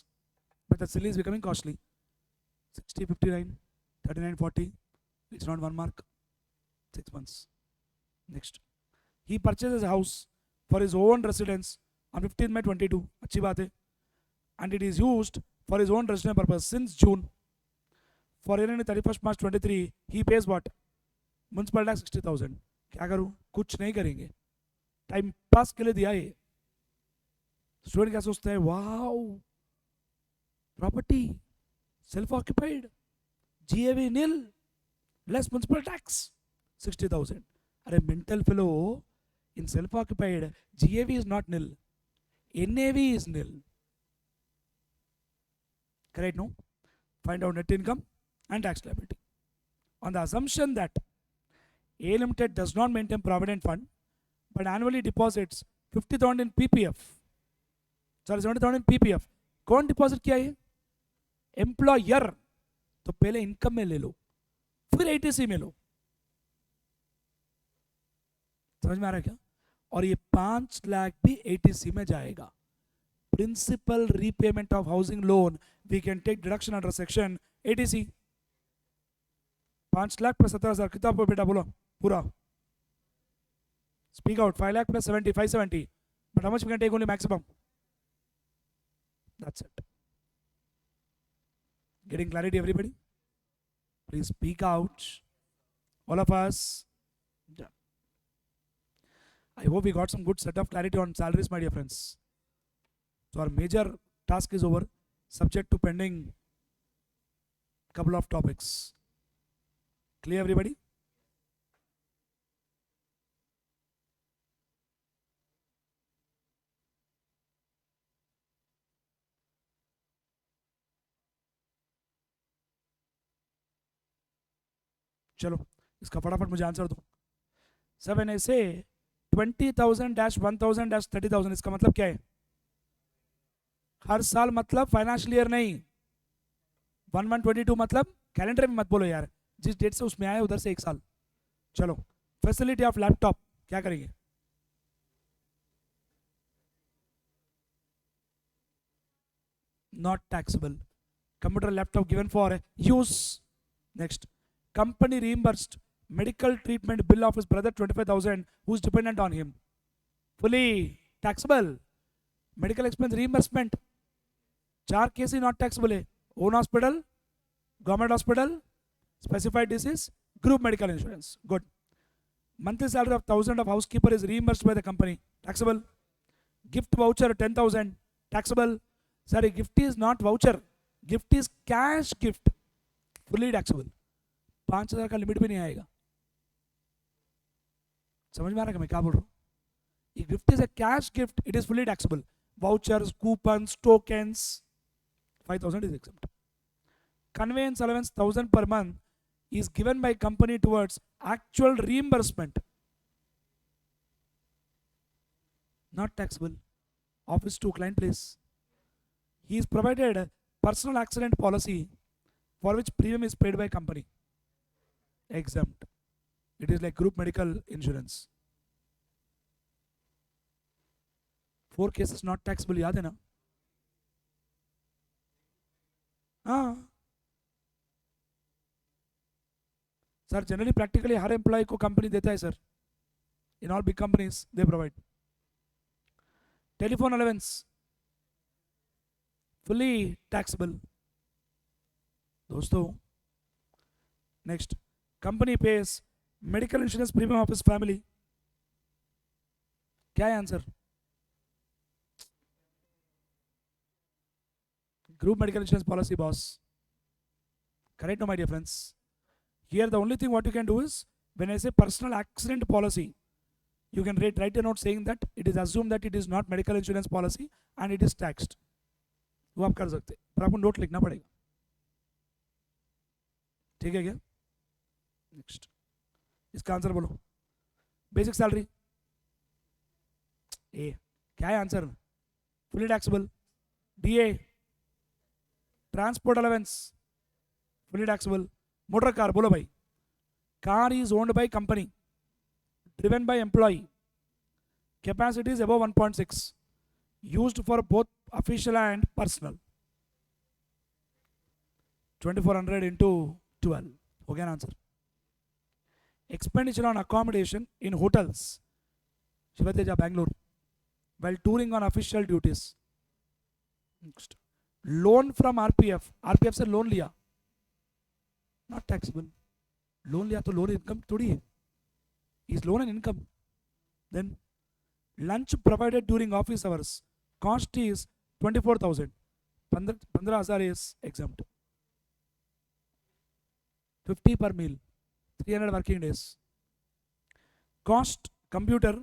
Speaker 1: but the silly is becoming costly. 60, 59, 39, 40, it's not 1 mark. 6 months. Next, he purchases a house for his own residence on 15th May 22. अच्छी बात है. And it is used for his own residential purpose since June. For year ending 31st March 23, he pays what? Municipal tax 60,000. क्या करूँ? कुछ नहीं करेंगे, time pass के लिए दिया है. स्टूडेंट क्या सोचता है? Wow, property self occupied, GAV nil, less municipal tax 60,000. अरे mental fellow, in self occupied GAV is not nil, NAV is nil. Correct? No? Find out net income and tax liability on the assumption that A Limited does not maintain provident fund but annually deposits 50,000 in PPF. Sorry, 70,000 in PPF. कौन deposit किया है? Employer. तो पहले income में ले लो, फिर ATC में लो. समझ में आ रहा है क्या? और ये 5 लाख भी ATC में जाएगा. Principal repayment of housing loan we can take deduction under section ATC. 5 lakh plus 17,000 कितना बेटा बोलो पूरा? Speak out. 5 lakh plus 70, 570. But how much we can take only maximum? That's it. Getting clarity, everybody? Please speak out. All of us. Yeah. I hope we got some good set of clarity on salaries, my dear friends. So our major task is over, subject to pending couple of topics. Clear, everybody? चलो इसका फटाफट मुझे answer दो. Sir when I से 20,000-1,000-30,000 इसका मतलब क्या है? हर साल मतलब फाइनेंशियल ईयर नहीं. 1122 मतलब कैलेंडर में मत बोलो यार, जिस डेट से उसमें आए उधर से एक साल. चलो फैसिलिटी ऑफ लैपटॉप क्या करेंगे? Not taxable. Computer laptop given for use. Next, company reimbursed medical treatment bill of his brother 25,000 who's dependent on him. Fully taxable. Medical expense reimbursement. 4 cases not taxable है. Own hospital, government hospital, specified disease, group medical insurance. Good. Monthly salary of 1,000 of housekeeper is reimbursed by the company. Taxable. Gift voucher 10,000. Taxable. Sorry, gift is not voucher. Gift is cash gift. Fully taxable. 5,000 का limit भी नहीं आएगा. समझ में आ रहा है मैं क्या बोल रहा हूँ? Gift is a cash gift, it is fully taxable. Vouchers, coupons, tokens, 5,000 is exempt. Conveyance allowance 1,000 per month is given by company towards actual reimbursement. Not taxable. Office to client place. He is provided a personal accident policy for which premium is paid by company. Exempt. It is like group medical insurance. 4 cases not taxable, याद है ना? हाँ sir, generally practically हर employee को company देता है sir. In all big companies they provide. Telephone allowance fully taxable दोस्तों. Next, company pays medical insurance premium of his family. क्या है answer? Group medical insurance policy, boss. Correct, no, my dear friends? Here, the only thing what you can do is, when I say personal accident policy, you can write a note saying that it is assumed that it is not medical insurance policy and it is taxed. वो आप कर सकते, पर आपको note लिखना पड़ेगा. ठीक है क्या? नेक्स्ट, इसका आंसर बोलो. Basic salary A. क्या है answer? Fully taxable. DA. Transport allowance fully taxable. Motor car बोलो भाई. Car is owned by company, driven by employee, capacity is above 1.6, used for both official and personal. 2400 into 12 हो गया answer. Expenditure on accommodation in hotels, Shiva Teja, Bangalore, while touring on official duties. Next, loan from RPF. RPF से loan लिया, not taxable. Loan लिया तो loan income थोड़ी है. Is loan an income? Then lunch provided during office hours, cost is 24,000. 15,000 is exempt. 50 per meal, 300 working days. Cost computer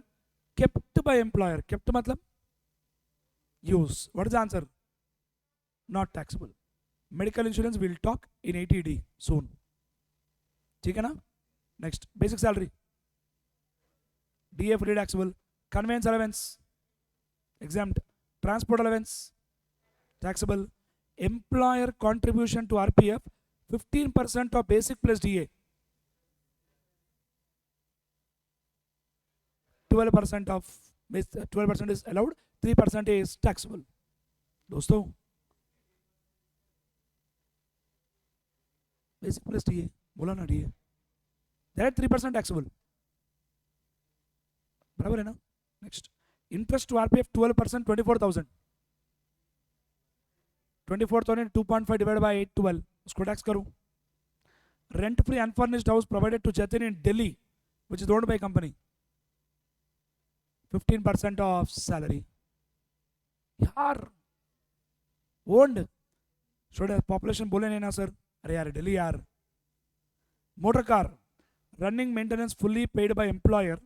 Speaker 1: kept by employer. Kept मतलब use. What is the answer? Not taxable. Medical insurance will talk in 80D soon. ठीक है ना? Next, basic salary. DA fully taxable. Conveyance allowance exempt. Transport allowance taxable. Employer contribution to RPF 15% of basic plus DA. 12% of 12% is allowed. 3% is taxable. दोस्तों, basic plus DA बोला ना DA. That 3% taxable. बराबर है ना? Next, Interest to RPF 12%, 24,000. 24,000 2.5 divided by 8, 12. उसको tax करूँ. Rent free unfurnished house provided to Jatin in Delhi, which is owned by company. 15% of salary. यार owned. Should population बोले नहीं ना सर. अरे यार दिल्ली यार. Motor car running maintenance fully paid by employer,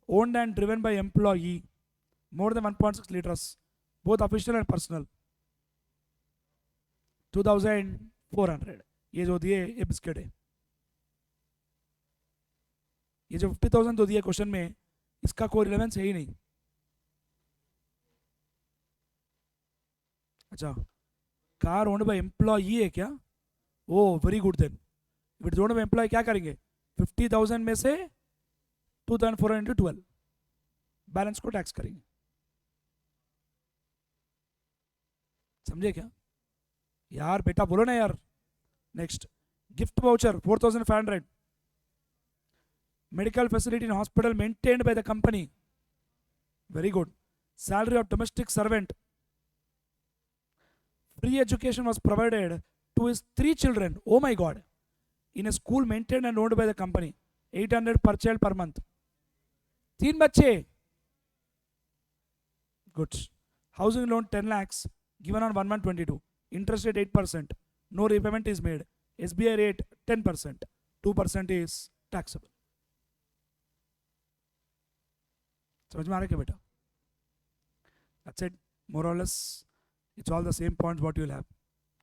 Speaker 1: owned and driven by employee, more than 1.6 liters, both official and personal. 2,400. ये जो दिए ये बिस्किट है. ये जो 50,000 तो दिए क्वेश्चन में, इसका कोई रिलेवेंस है ही नहीं. अच्छा, कार ओन्ड बाय एम्प्लॉई है क्या? Oh very good then. If it is owned by employee क्या करेंगे? 50,000 में से 2,400 into 12 बैलेंस को टैक्स करेंगे. समझे क्या यार? बेटा बोलो ना यार. Next, gift voucher 4,500. Medical facility in hospital maintained by the company. Very good. Salary of domestic servant. Free education was provided to his 3 children. Oh my God. In a school maintained and owned by the company. 800 per child per month. 3 बच्चे. Good. Housing loan 10 lakhs given on 1/1/22. Interest rate 8%. No repayment is made. SBI rate 10%. 2% is taxable. समझ में आ रहा है क्या बेटा? That's it. More or less. It's all the same points what you'll have.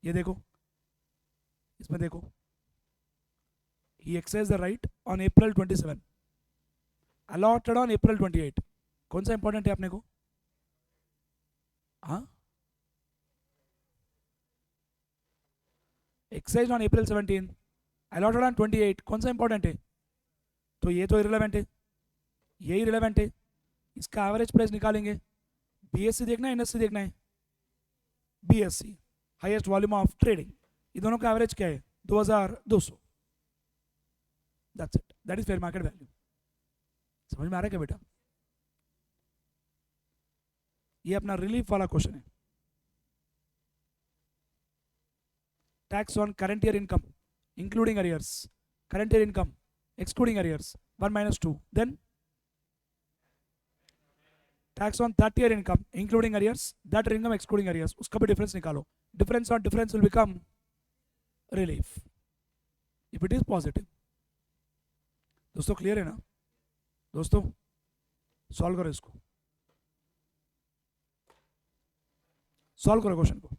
Speaker 1: ये देखो, इसमें देखो. He exercised the right on April 27. Allotted on April 28. कौन सा इंपॉर्टेंट है अपने को? हाँ, exercise on April 17. Allotted on 28. कौन सा इंपॉर्टेंट है? तो ये तो इरेलेवेंट है, ये इरेलेवेंट है. इसका एवरेज प्राइस निकालेंगे. बीएससी देखना है, एनएससी देखना है? BSc, highest volume of trading. ये दोनों का एवरेज क्या है? 2,200. That's it. That is fair market value. समझ में आ रहा है क्या बेटा? ये अपना रिलीफ वाला क्वेश्चन है. Tax on current year income including arrears. Current year income excluding arrears 1 - 2. Then tax on that year income including arrears, that income excluding arrears. उसका भी डिफरेंस निकालो. Difference on difference will become relief if it is positive. दोस्तों clear है ना? दोस्तों solve करो इसको. Solve करो क्वेश्चन को.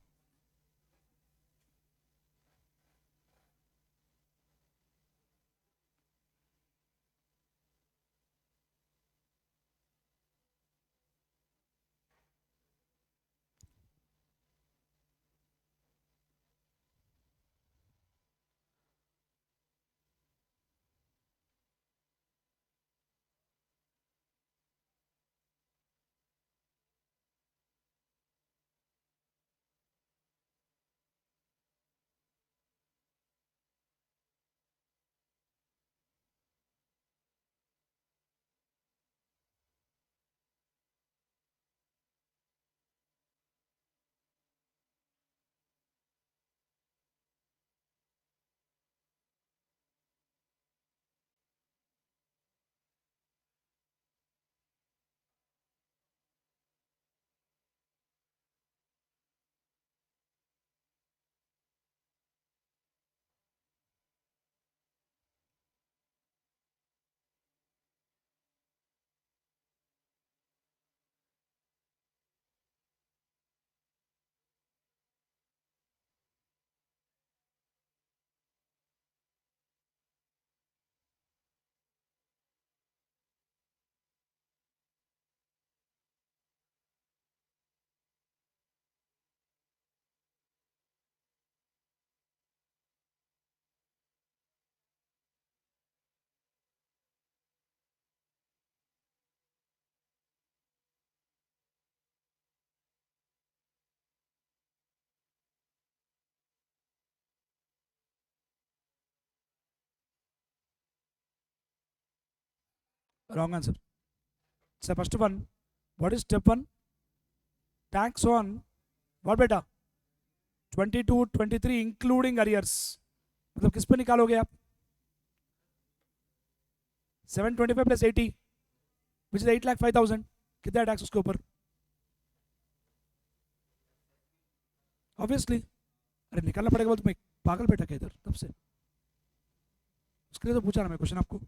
Speaker 1: Wrong answer. So first one, what is step 1? Tax on what बेटा? 22, 23 इंक्लूडिंग अरियर्स, मतलब किस पे निकालोगे आप? 725 प्लस 80 विच इज 8,05,000, कितना टैक्स उसके ऊपर? ऑब्वियसली, अरे निकालना पड़ेगा, बोल तुम्हें पागल बेटा क्या इधर तब से, उसके लिए तो पूछा ना मैं क्वेश्चन आपको।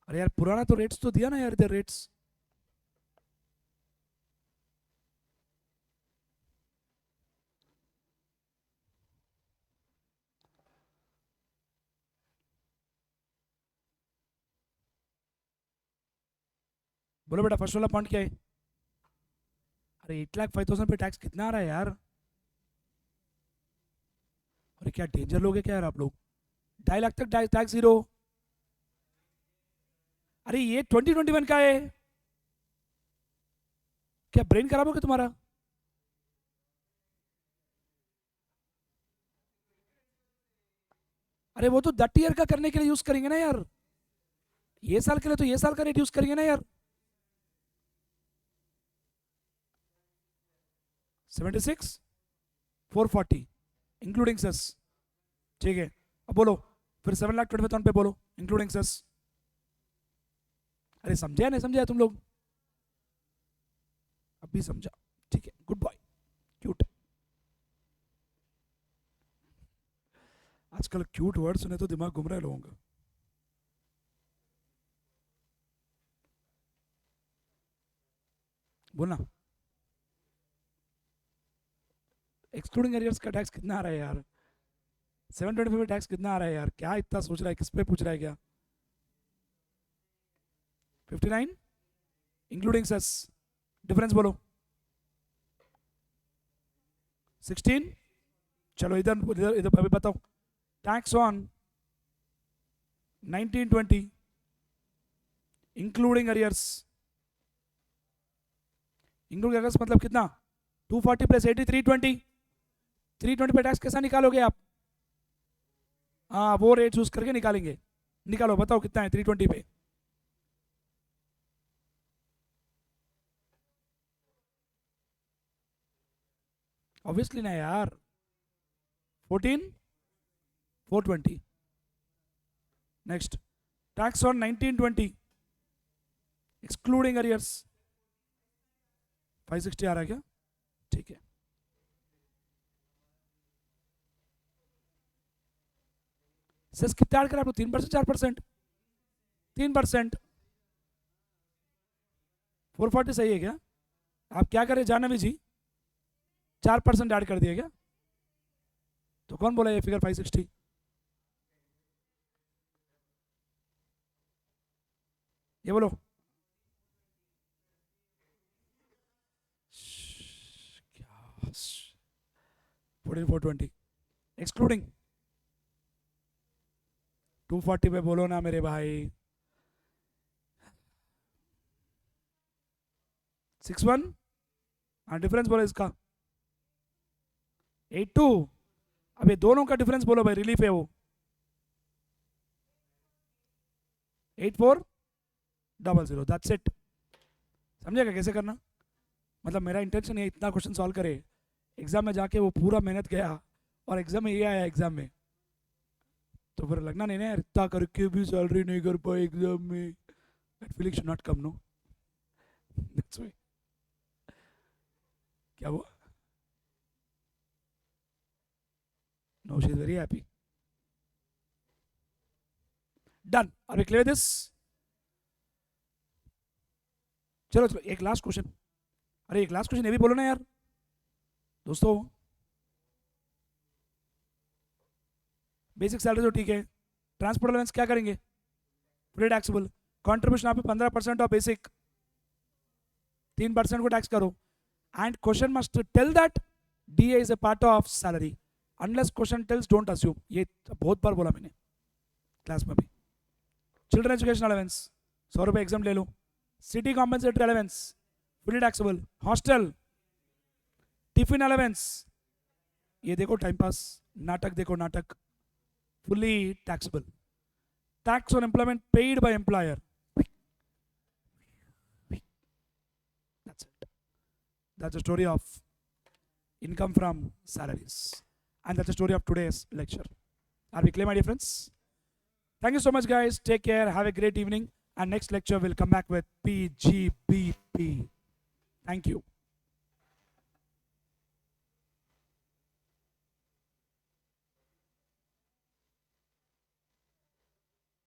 Speaker 1: अरे यार पुराना तो रेट्स तो दिया ना यार, इधर रेट्स। बोलो बेटा फर्स्ट वाला पॉइंट क्या है? अरे 8,05,000 पे टैक्स कितना आ रहा है यार? अरे क्या डेंजर लोग है क्या यार आप लोग? 2.5 लाख तक टैक्स जीरो। अरे ये 2021 का है, क्या ब्रेन खराब हो गया तुम्हारा? अरे वो तो दट ईयर का करने के लिए यूज करेंगे ना यार, ये साल के लिए तो ये साल का रेट यूज करेंगे ना यार। 76,440 इंक्लूडिंग सेस, ठीक है। अब बोलो फिर 7,25,000 पे बोलो इंक्लूडिंग सेस। अरे समझा नहीं समझा तुम लोग? अभी समझा, ठीक है, गुड बॉय, क्यूट। आजकल क्यूट वर्ड सुने तो दिमाग घूम रहा है लोगों का। बोलना एक्सक्लूडिंग एरियर्स का टैक्स कितना आ रहा है यार? 725 में टैक्स कितना आ रहा है यार? क्या इतना सोच रहा है, किस पे पूछ रहा है क्या? 59 इंक्लूडिंग सेस, डिफरेंस बोलो। 16, चलो इधर इधर इधर अभी बताओ। Tax on 1920 including arrears, including arrears मतलब कितना? 240 प्लस 80 320, 320 पे टैक्स कैसा निकालोगे आप? हाँ वो रेट यूज करके निकालेंगे, निकालो बताओ कितना है 320 पे? ऑब्वियसली ना यार, 14,420। Next, tax on 1920 excluding arrears 560 आ रहा है क्या? ठीक है। सेस कितना ऐड करा आप लोग? 3% 4%? 3%। 440 सही है क्या? आप क्या करें जानवी जी, 4% ऐड कर दिया क्या? तो कौन बोला ये फिगर 560? ये बोलो। क्या 14,420 एक्सक्लूडिंग 240 पे बोलो ना मेरे भाई। 61, हाँ डिफरेंस बोलो इसका। 82, अब ये दोनों का डिफरेंस बोलो भाई, रिलीफ है वो। 8400, दैट्स इट। समझेगा कैसे करना? मतलब मेरा इंटेंशन है इतना क्वेश्चन सॉल्व करे, एग्जाम में जाके वो पूरा मेहनत गया और एग्जाम में ये आया एग्जाम में, तो फिर लगना नहीं ना यार इतना करके भी सैलरी नहीं कर पाए एग्जाम में, that feeling should not come, no. That's why. क्या हुआ? No she is very happy. Done, are we clear this? चलो चलो एक लास्ट क्वेश्चन। अरे एक लास्ट क्वेश्चन ये भी बोलो ना यार दोस्तों। बेसिक सैलरी तो ठीक है, ट्रांसपोर्ट अलाउंस क्या करेंगे? Free taxable. कंट्रीब्यूशन आप 15% ऑफ बेसिक, 3% को टैक्स करो। And question must tell that DA is a part of salary, unless question tells don't assume. ये बहुत बार बोला मैंने क्लास में भी। चिल्ड्रन एजुकेशन अलाउंस 100 रुपये एग्जाम ले लो। City compensatory allowance fully taxable. Hostel, tiffin allowance, ये देखो टाइम पास, नाटक देखो नाटक, fully taxable. Tax on employment paid by employer. That's it. That's the story of income from salaries. And that's the story of today's lecture. Are we clear, my dear friends? Thank you so much, guys. Take care. Have a great evening. And next lecture will come back with PGBP. Thank you.